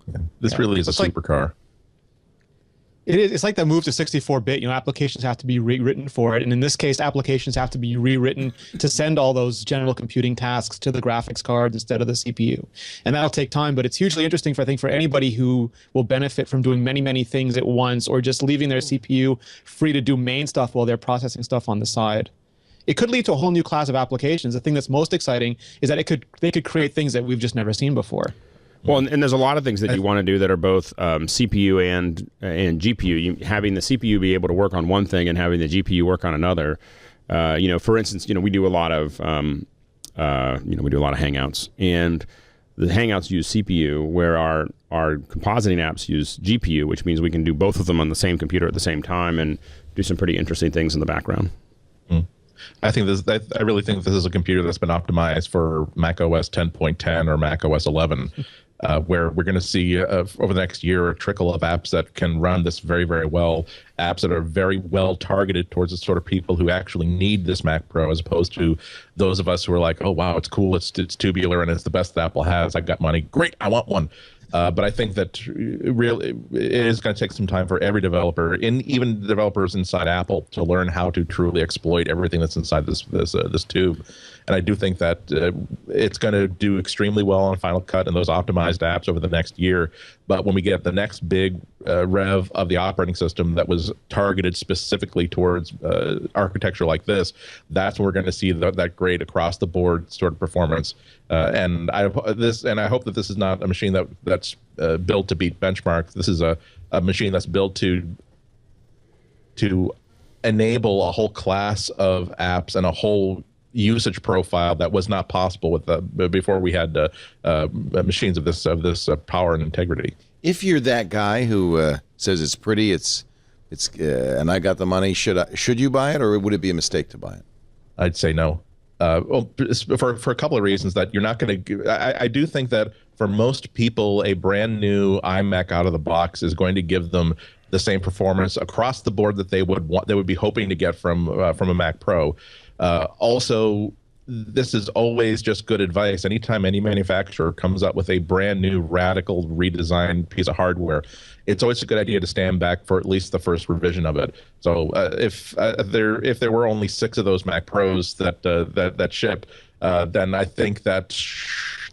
E: Yeah. This really is a supercar.
F: It is. It's like the move to 64-bit. Applications have to be rewritten for it, and in this case, applications have to be rewritten to send all those general computing tasks to the graphics card instead of the CPU, and that'll take time. But it's hugely interesting, for anybody who will benefit from doing many, many things at once, or just leaving their CPU free to do main stuff while they're processing stuff on the side. It could lead to a whole new class of applications. The thing that's most exciting is that they could create things that we've just never seen before.
B: Well, and there's a lot of things that you want to do that are both CPU and GPU. Having the CPU be able to work on one thing and having the GPU work on another. For instance, we do a lot of Hangouts, and the Hangouts use CPU, where our compositing apps use GPU, which means we can do both of them on the same computer at the same time and do some pretty interesting things in the background.
E: I really think this is a computer that's been optimized for Mac OS 10.10 or Mac OS 11, where we're going to see over the next year a trickle of apps that can run this very, very well. Apps that are very well targeted towards the sort of people who actually need this Mac Pro, as opposed to those of us who are like, oh wow, it's cool, it's tubular, and it's the best that Apple has. I got money, great, I want one. But I think that really it is going to take some time for every developer, even developers inside Apple, to learn how to truly exploit everything that's inside this tube. And I do think that it's going to do extremely well on Final Cut and those optimized apps over the next year. But when we get the next big rev of the operating system that was targeted specifically towards architecture like this, that's when we're going to see that great across the board sort of performance. And I hope that this is not a machine that's built to beat benchmarks. This is a machine that's built to enable a whole class of apps and a whole usage profile that was not possible with before we had machines of this power and integrity.
A: If you're that guy who says it's pretty, it's and I got the money, should you buy it, or would it be a mistake to buy it?
E: I'd say no. Well, for a couple of reasons. That you're not going to. I do think that for most people, a brand new iMac out of the box is going to give them the same performance across the board that they would be hoping to get from a Mac Pro. Also, this is always just good advice. Anytime any manufacturer comes up with a brand new radical redesigned piece of hardware, it's always a good idea to stand back for at least the first revision of it. So if there were only 6 of those Mac Pros that ship, then I think that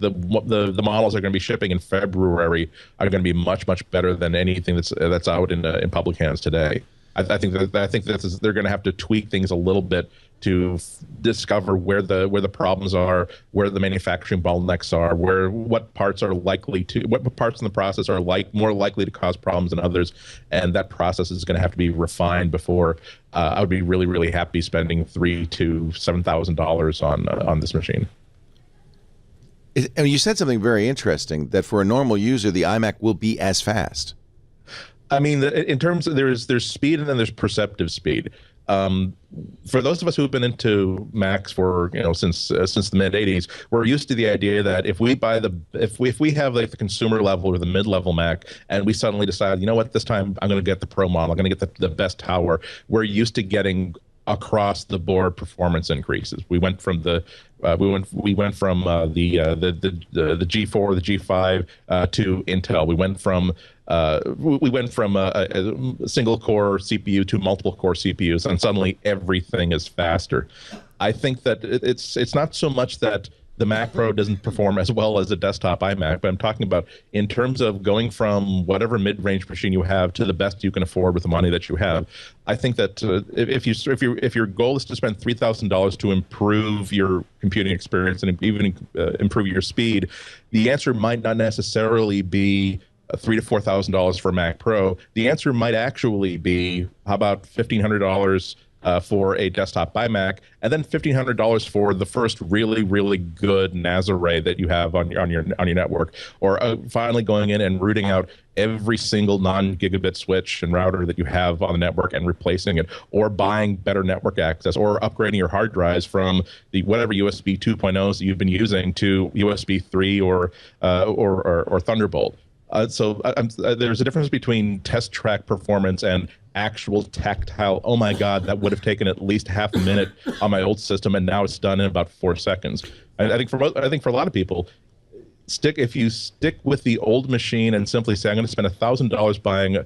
E: the models are going to be shipping in February are going to be much better than anything that's out in public hands today. I think that they're going to have to tweak things a little bit to discover where the problems are, where the manufacturing bottlenecks are, what parts in the process are more likely to cause problems than others, and that process is going to have to be refined before I would be really happy spending $3,000 to $7,000 on this machine.
A: And you said something very interesting, that for a normal user, the iMac will be as fast.
E: I mean, in terms of there's speed and then there's perceptive speed. For those of us who've been into Macs for since the mid '80s, we're used to the idea that if we have like the consumer level or the mid-level Mac, and we suddenly decide, this time I'm going to get the Pro model, I'm going to get the best tower, we're used to getting across the board performance increases. We went from the G4, the G5 to Intel. We went from a single core CPU to multiple core CPUs, and suddenly everything is faster. I think that it's not so much that the Mac Pro doesn't perform as well as a desktop iMac, but I'm talking about in terms of going from whatever mid-range machine you have to the best you can afford with the money that you have. I think that if your goal is to spend $3,000 to improve your computing experience and even improve your speed, the answer might not necessarily be $3,000 to $4,000 for a Mac Pro. The answer might actually be, how about $1,500 for a desktop iMac, and then $1,500 for the first really good NAS array that you have on your network, or finally going in and rooting out every single non-gigabit switch and router that you have on the network and replacing it, or buying better network access, or upgrading your hard drives from the whatever USB 2.0s that you've been using to USB 3 or Thunderbolt. So there's a difference between test track performance and actual tactile. Oh my God, that would have taken at least half a minute on my old system, and now it's done in about 4 seconds. I think for a lot of people, if you stick with the old machine and simply say, I'm going to spend $1,000 buying,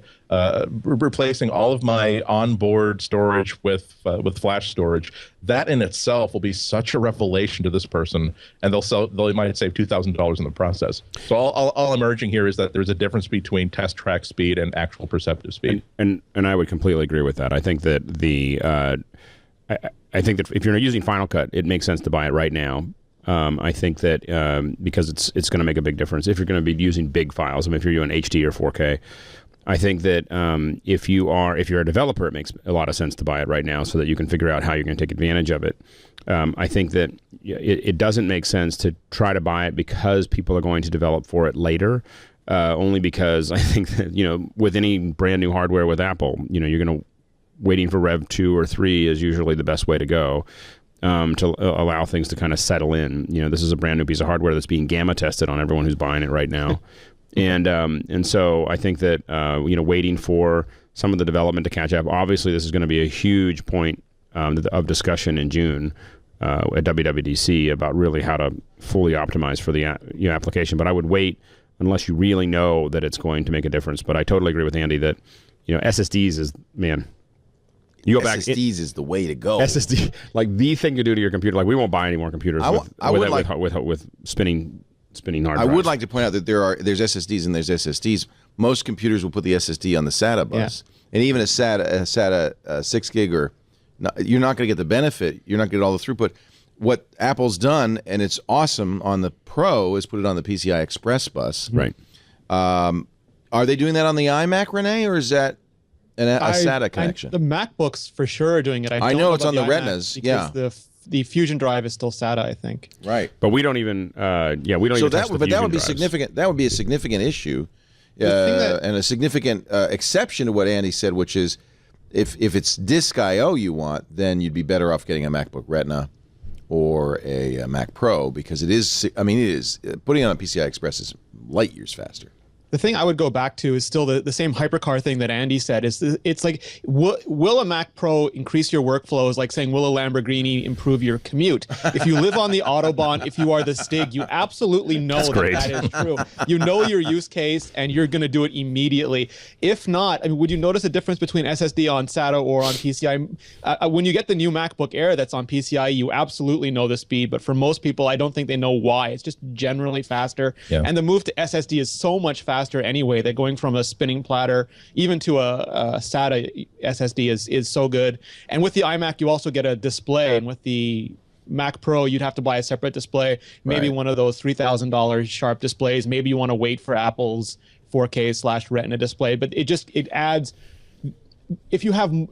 E: replacing all of my onboard storage with flash storage, that in itself will be such a revelation to this person, and they might save $2,000 in the process. So all I'm urging here is that there's a difference between test track speed and actual perceptive speed. And
B: I would completely agree with that. I think that I think that if you're using Final Cut, it makes sense to buy it right now. I think that because it's going to make a big difference if you're going to be using big files. I mean, if you're doing HD or 4K, I think that if you're a developer, it makes a lot of sense to buy it right now so that you can figure out how you're going to take advantage of it. I think that it doesn't make sense to try to buy it because people are going to develop for it later. Only because I think that, with any brand new hardware with Apple, you're going to waiting for Rev 2 or 3 is usually the best way to go. To allow things to kind of settle in. This is a brand new piece of hardware that's being gamma tested on everyone who's buying it right now. And so I think that, waiting for some of the development to catch up. Obviously, this is going to be a huge point of discussion in June at WWDC about really how to fully optimize for the application. But I would wait unless you really know that it's going to make a difference. But I totally agree with Andy that, SSDs is, man... You go back.
A: SSDs is the way to go.
B: SSD, like the thing to do to your computer. Like we won't buy any more computers with spinning hard drives.
A: I would like to point out that there's SSDs and there's SSDs. Most computers will put the SSD on the SATA bus, and even a SATA 6 gig you're not going to get the benefit. You're not going to get all the throughput. What Apple's done, and it's awesome on the Pro, is put it on the PCI Express bus.
B: Right.
A: Are they doing that on the iMac, Renee, or is that a SATA connection?
F: The MacBooks for sure are doing it.
A: I know it's on the Retinas. Yeah,
F: the Fusion drive is still SATA, I think.
A: Right,
B: but we don't even. We don't.
A: So
B: even touch the Fusion
A: that would be
B: drives.
A: significant. That would be a significant issue, and a significant exception to what Andy said, which is if it's disk I/O you want, then you'd be better off getting a MacBook Retina or a Mac Pro because it is. I mean, it is putting it on PCI Express is light years faster.
F: The thing I would go back to is still the same hypercar thing that Andy said. It's like, will a Mac Pro increase your workflow? Is like saying, will a Lamborghini improve your commute? If you live on the Autobahn, if you are the Stig, you absolutely know that is true. You know your use case, and you're going to do it immediately. If not, I mean, would you notice a difference between SSD on SATA or on PCI? When you get the new MacBook Air that's on PCI, you absolutely know the speed. But for most people, I don't think they know why. It's just generally faster. Yeah. And the move to SSD is so much faster anyway. They're going from a spinning platter even to a SATA SSD is so good. And with the iMac, you also get a display, and with the Mac Pro, you'd have to buy a separate display, maybe one of those $3,000 Sharp displays. Maybe you want to wait for Apple's 4K/Retina display, but it adds. If you have a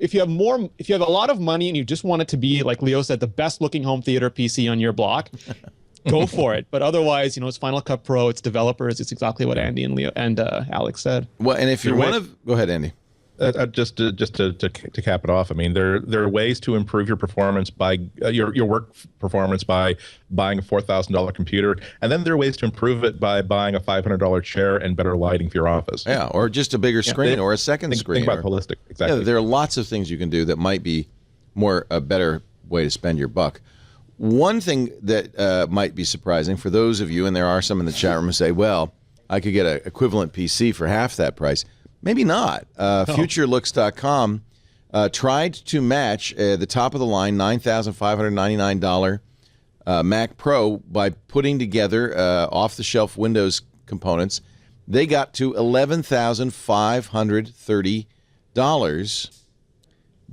F: lot of money and you just want it to be, like Leo said, the best looking home theater PC on your block, go for it. But otherwise, it's Final Cut Pro, it's developers, it's exactly what Andy and Leo and Alex said.
A: Well, and if you're go ahead, Andy.
E: Just to cap it off, I mean, there are ways to improve your performance by your work performance by buying a $4,000 computer, and then there are ways to improve it by buying a $500 chair and better lighting for your office.
A: Yeah, or just a bigger screen or a second screen.
E: Think about holistic. Exactly.
A: Yeah, there are lots of things you can do that might be a better way to spend your buck. One thing that might be surprising for those of you, and there are some in the chat room who say, well, I could get an equivalent PC for half that price. Maybe not. FutureLooks.com tried to match the top-of-the-line $9,599 Mac Pro by putting together off-the-shelf Windows components. They got to $11,530.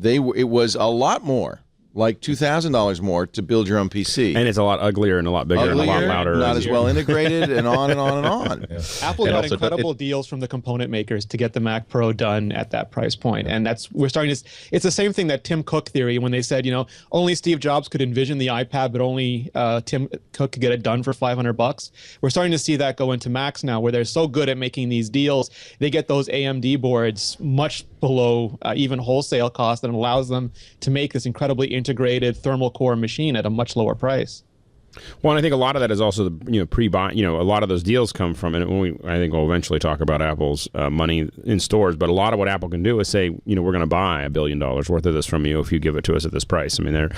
A: It was a lot more. Like $2,000 more to build your own PC.
B: And it's a lot uglier and a lot bigger and a lot louder.
A: Not as well integrated, and on and on and on.
F: Yeah. Apple got incredible deals from the component makers to get the Mac Pro done at that price point. And we're starting to, it's the same thing that Tim Cook theory when they said, only Steve Jobs could envision the iPad, but only Tim Cook could get it done for $500. We're starting to see that go into Macs now, where they're so good at making these deals. They get those AMD boards much below even wholesale cost, and allows them to make this incredibly integrated thermal core machine at a much lower price.
B: Well, and I think a lot of that is also the pre-buy. A lot of those deals come from, and I think we'll eventually talk about Apple's money in stores. But a lot of what Apple can do is say, we're going to buy $1 billion worth of this from you if you give it to us at this price. I mean,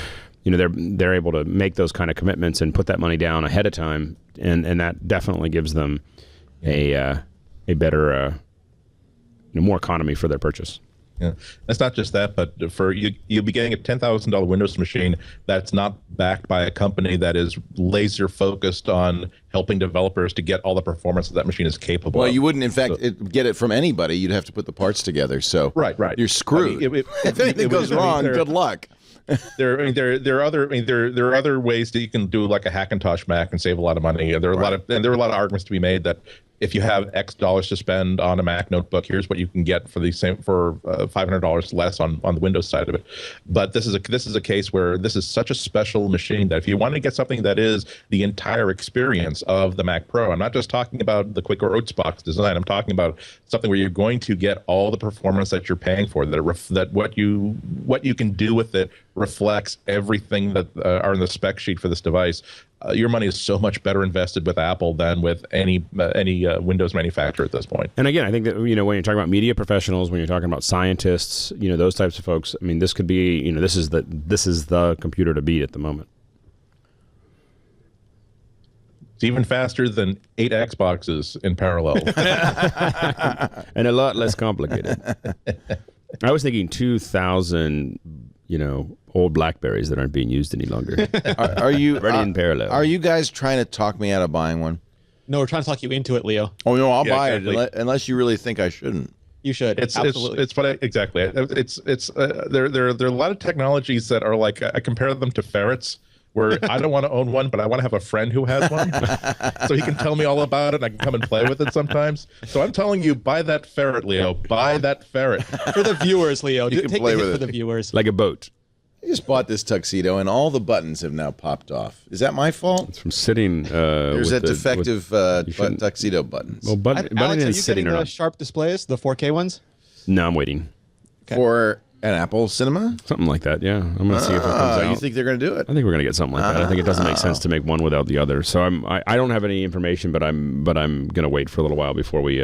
B: they're able to make those kind of commitments and put that money down ahead of time, and that definitely gives them a better, more economy for their purchase.
E: Yeah, it's not just that, but for you'll be getting a $10,000 Windows machine that's not backed by a company that is laser focused on helping developers to get all the performance that machine is capable.
A: Well,
E: of.
A: you wouldn't, in fact, get it from anybody. You'd have to put the parts together. So
E: right,
A: you're screwed.
E: I mean,
A: if anything goes wrong, good luck.
E: There are other ways that you can do like a Hackintosh Mac and save a lot of money. There are a lot of arguments to be made that if you have X dollars to spend on a Mac notebook, here's what you can get for the same for $500 less on the Windows side of it. But this is a case where this is such a special machine that if you want to get something that is the entire experience of the Mac Pro, I'm not just talking about the quick oats box design. I'm talking about something where you're going to get all the performance that you're paying for. That what you can do with it reflects everything that are in the spec sheet for this device. Your money is so much better invested with Apple than with any Windows manufacturer at this point.
B: And again, I think that when you're talking about media professionals, when you're talking about scientists, those types of folks. I mean, this could be this is the computer to beat at the moment.
E: It's even faster than 8 Xboxes in parallel,
B: and a lot less complicated. I was thinking 2,000. Old Blackberries that aren't being used any longer.
A: Are you
B: ready in parallel?
A: Are you guys trying to talk me out of buying one?
F: No, we're trying to talk you into it, Leo.
A: Oh no, I'll buy
E: exactly.
A: it unless you really think I shouldn't.
F: You should. Absolutely.
E: It's what exactly. It's there are a lot of technologies that are like I compare them to ferrets. Where I don't want to own one, but I want to have a friend who has one, so he can tell me all about it, and I can come and play with it sometimes. So I'm telling you, buy that ferret, Leo. Buy that ferret.
F: For the viewers, Leo.
A: You can
F: Take
A: play
F: the hit
A: with
F: for
A: it.
F: the viewers.
B: Like a boat.
A: I just bought this tuxedo, and all the buttons have now popped off. Is that my fault?
B: It's from sitting.
A: There's
B: with
A: that defective
B: shouldn't-
A: tuxedo buttons
B: Well, button
F: Alex, are you
B: is sitting
F: getting the
B: around.
F: sharp displays, the 4K ones?
B: No, I'm waiting.
A: for an Apple Cinema.
B: Something like that. Yeah, I'm gonna see if it comes out.
A: You think they're going to do it?
B: I think we're gonna get something like that. I think it doesn't make sense to make one without the other. So I don't have any information, but I'm gonna wait for a little while before we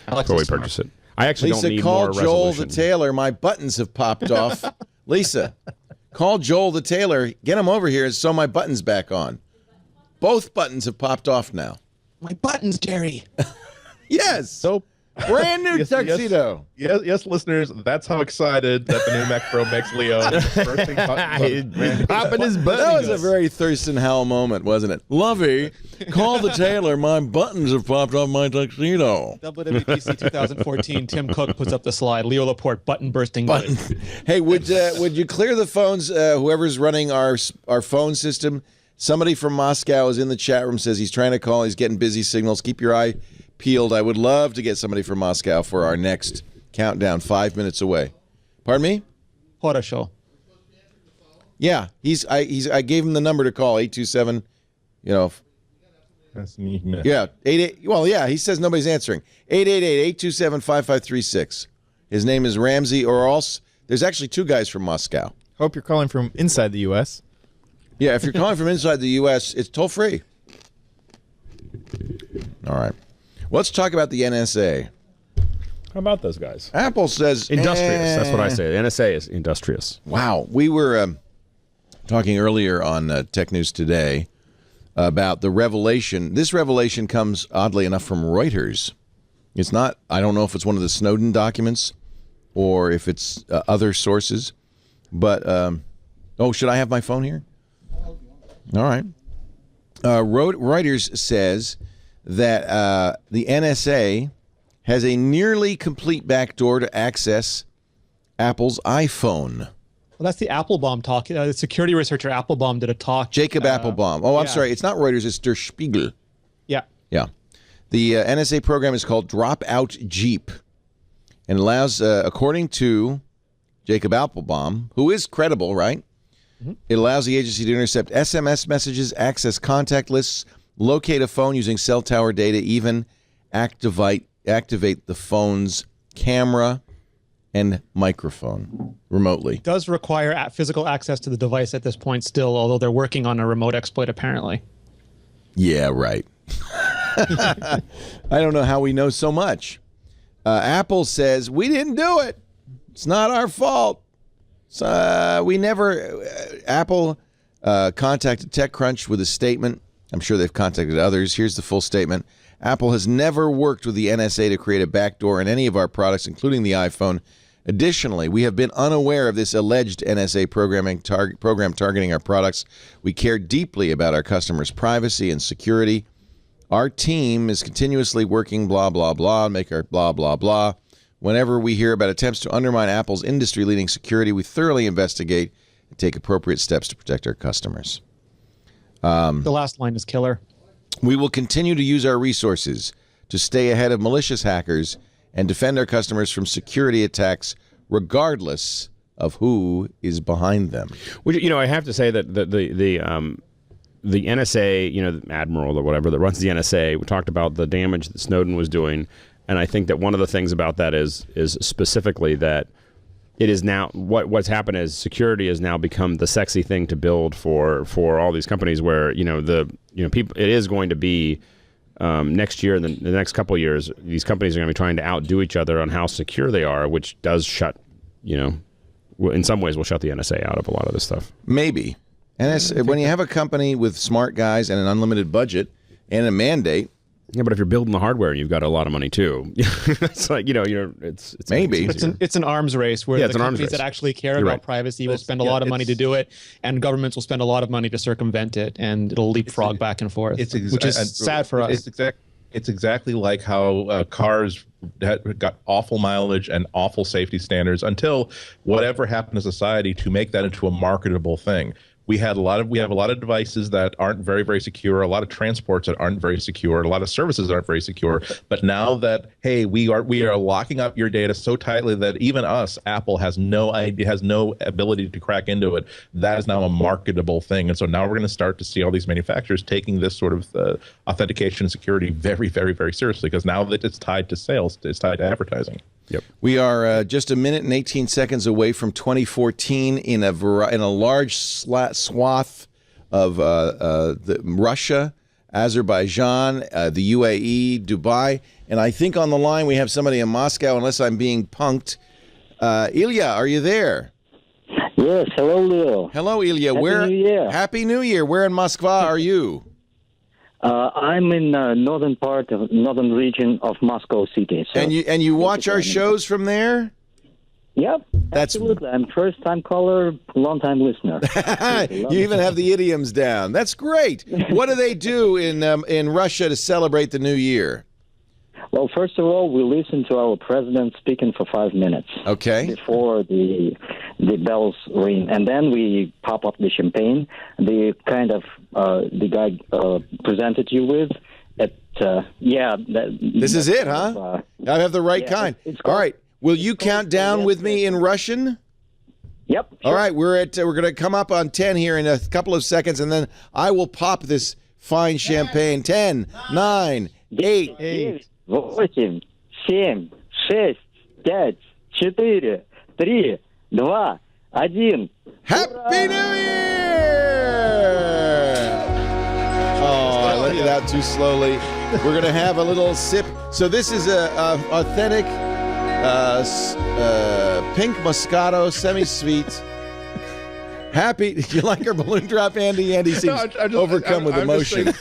B: purchase it. I actually
A: Lisa,
B: don't need
A: call
B: more
A: Joel
B: resolution.
A: the tailor. My buttons have popped off. Lisa, call Joel the tailor. Get him over here and sew my buttons back on. Both buttons have popped off now.
F: My buttons, Jerry.
A: Yes.
E: So
A: brand new tuxedo.
E: Yes, listeners, that's how excited that the new Mac Pro makes Leo. Bursting
B: Popping his buttons.
A: That was a very Thurston Howell moment, wasn't it? Lovey, call the tailor. My buttons have popped off my tuxedo.
F: WWDC 2014, Tim Cook puts up the slide. Leo Laporte, button bursting.
A: Hey, would you clear the phones? Whoever's running our phone system. Somebody from Moscow is in the chat room, says he's trying to call. He's getting busy signals. Keep your eye peeled. I would love to get somebody from Moscow for our next countdown, 5 minutes away. Pardon me?
F: Хорошо.
A: Yeah, I gave him the number to call, 827, Yeah, 88. Well, yeah, he says nobody's answering. 888-827-5536. His name is Ramsey, or else there's actually two guys from Moscow.
D: Hope you're calling from inside the U.S.
A: Yeah, if you're calling from inside the U.S., it's toll free. All right. Let's talk about the NSA.
B: How about those guys?
A: Apple says
B: Industrious. That's what I say. The NSA is industrious.
A: Wow. We were talking earlier on Tech News Today about the revelation. This revelation comes, oddly enough, from Reuters. It's not, I don't know if it's one of the Snowden documents or if it's other sources. But, should I have my phone here? All right. Reuters says that the NSA has a nearly complete backdoor to access Apple's iPhone.
F: Well, that's the Applebaum talk. The security researcher Applebaum did a talk.
A: Jacob Applebaum. Oh, I'm
F: yeah.
A: sorry. It's not Reuters. It's Der Spiegel.
F: Yeah.
A: Yeah. The NSA program is called Dropout Jeep and allows, according to Jacob Applebaum, who is credible, right? Mm-hmm. It allows the agency to intercept SMS messages, access contact lists, locate a phone using cell tower data, even activate the phone's camera and microphone remotely.
F: It does require physical access to the device at this point still, although they're working on a remote exploit apparently.
A: Yeah, right. I don't know how we know so much. Apple says, we didn't do it. It's not our fault. So Apple contacted TechCrunch with a statement. I'm sure they've contacted others. Here's the full statement. Apple has never worked with the NSA to create a backdoor in any of our products, including the iPhone. Additionally, we have been unaware of this alleged NSA program targeting our products. We care deeply about our customers' privacy and security. Our team is continuously working blah, blah, blah, make our blah, blah, blah. Whenever we hear about attempts to undermine Apple's industry-leading security, we thoroughly investigate and take appropriate steps to protect our customers.
F: The last line is killer.
A: We will continue to use our resources to stay ahead of malicious hackers and defend our customers from security attacks, regardless of who is behind them.
B: Which, I have to say that the NSA, the admiral or whatever that runs the NSA, we talked about the damage that Snowden was doing, and I think that one of the things about that is specifically that it is now what's happened is security has now become the sexy thing to build for all these companies. Where people, it is going to be next year and the next couple of years, these companies are going to be trying to outdo each other on how secure they are, which does shut, in some ways will shut the NSA out of a lot of this stuff.
A: Maybe. And when you have a company with smart guys and an unlimited budget and a mandate.
B: Yeah, but if you're building the hardware, you've got a lot of money too. It's like it's
A: maybe
F: it's an arms race where the companies that actually care about privacy will spend a lot of money to do it, and governments will spend a lot of money to circumvent it, and it'll leapfrog back and forth, which is sad for us.
E: It's exactly like how cars got awful mileage and awful safety standards until whatever happened to society to make that into a marketable thing. We have a lot of devices that aren't very, very secure, a lot of transports that aren't very secure, a lot of services that aren't very secure. But now that, hey, we are locking up your data so tightly that even us, Apple, has no ability to crack into it. That is now a marketable thing. And so now we're going to start to see all these manufacturers taking this sort of authentication and security very, very, very seriously, because now that it's tied to sales, it's tied to advertising.
B: Yep.
A: We are just a minute and 18 seconds away from 2014 in a large swath of Russia, Azerbaijan, the UAE, Dubai, and I think on the line we have somebody in Moscow, unless I'm being punked. Ilya, are you there?
I: Yes. Hello, Leo.
A: Hello, Ilya.
I: Happy New Year.
A: Happy New Year. Where in Moscow are you?
I: I'm in northern region of Moscow City. So
A: and you watch our shows from there?
I: Yep, absolutely. I'm first-time caller, long-time listener.
A: You even have the idioms down. That's great. What do they do in Russia to celebrate the new year?
I: Well, first of all, we listen to our president speaking for 5 minutes.
A: Okay.
I: Before the bells ring, and then we pop up the champagne. The kind of the guy presented you with.
A: This is it, huh? I have the right kind. All right. Will you count down with me in Russian?
I: Yep.
A: Sure. All right. We're going to come up on 10 here in a couple of seconds, and then I will pop this fine champagne. 10, 9, 8,
I: 8, 8, 7, 6, 5, 4, 3, 2, 1.
A: Happy New Year! Oh, I let it out too slowly. We're going to have a little sip. So this is a authentic pink Moscato, semi-sweet. Happy. You like our balloon drop, Andy? Andy seems overcome with emotion.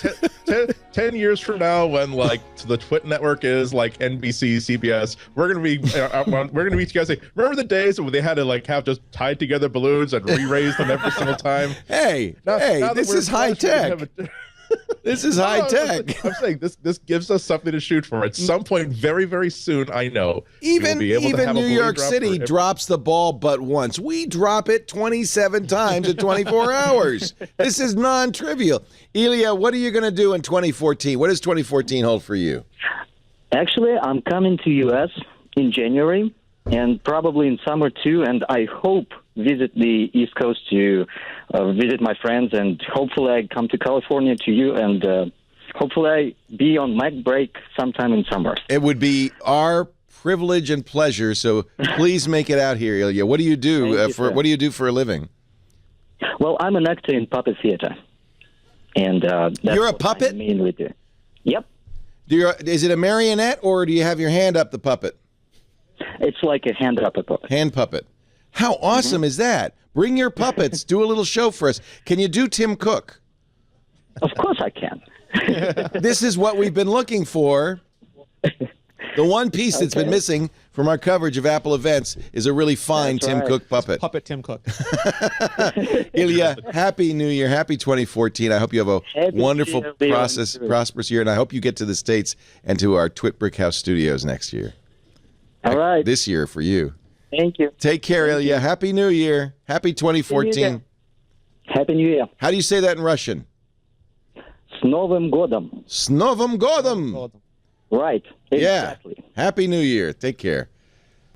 E: 10 years from now, when the TWiT network is like NBC, CBS, we're gonna be together. Remember the days when they had to have just tied together balloons and re-raise them every single time?
A: Hey, this is high tech. This is high tech.
E: I'm saying this gives us something to shoot for. At some point, very, very soon, I know.
A: Even New York City drops the ball but once. We drop it 27 times in 24 hours. This is non-trivial. Ilya, what are you going to do in 2014? What does 2014 hold for you?
I: Actually, I'm coming to U.S. in January, and probably in summer too, and I hope visit the East Coast to visit my friends, and hopefully I come to California to you, and hopefully I be on MacBreak sometime in summer.
A: It would be our privilege and pleasure, so please make it out here, Ilya. What do you do what do you do for a living?
I: Well, I'm an actor in puppet theater. And that's
A: You're a puppet?
I: I mainly do. Yep.
A: Is it a marionette, or do you have your hand up the puppet?
I: It's like a hand puppet.
A: Hand puppet. How awesome is that? Bring your puppets. Do a little show for us. Can you do Tim Cook?
I: Of course I can.
A: This is what we've been looking for. The one piece that's been missing from our coverage of Apple events is a really fine Tim Cook puppet.
F: Puppet Tim Cook.
A: Ilya, Happy New Year. Happy 2014. I hope you have a wonderful, prosperous year, and I hope you get to the States and to our TWiT Brickhouse studios next year.
I: All right.
A: This year for you.
I: Thank you.
A: Take care, Ilya. Happy New Year. Happy 2014.
I: Happy New Year.
A: How do you say that in Russian?
I: С Новым годом.
A: С Новым годом.
I: Right. Exactly.
A: Yeah. Happy New Year. Take care.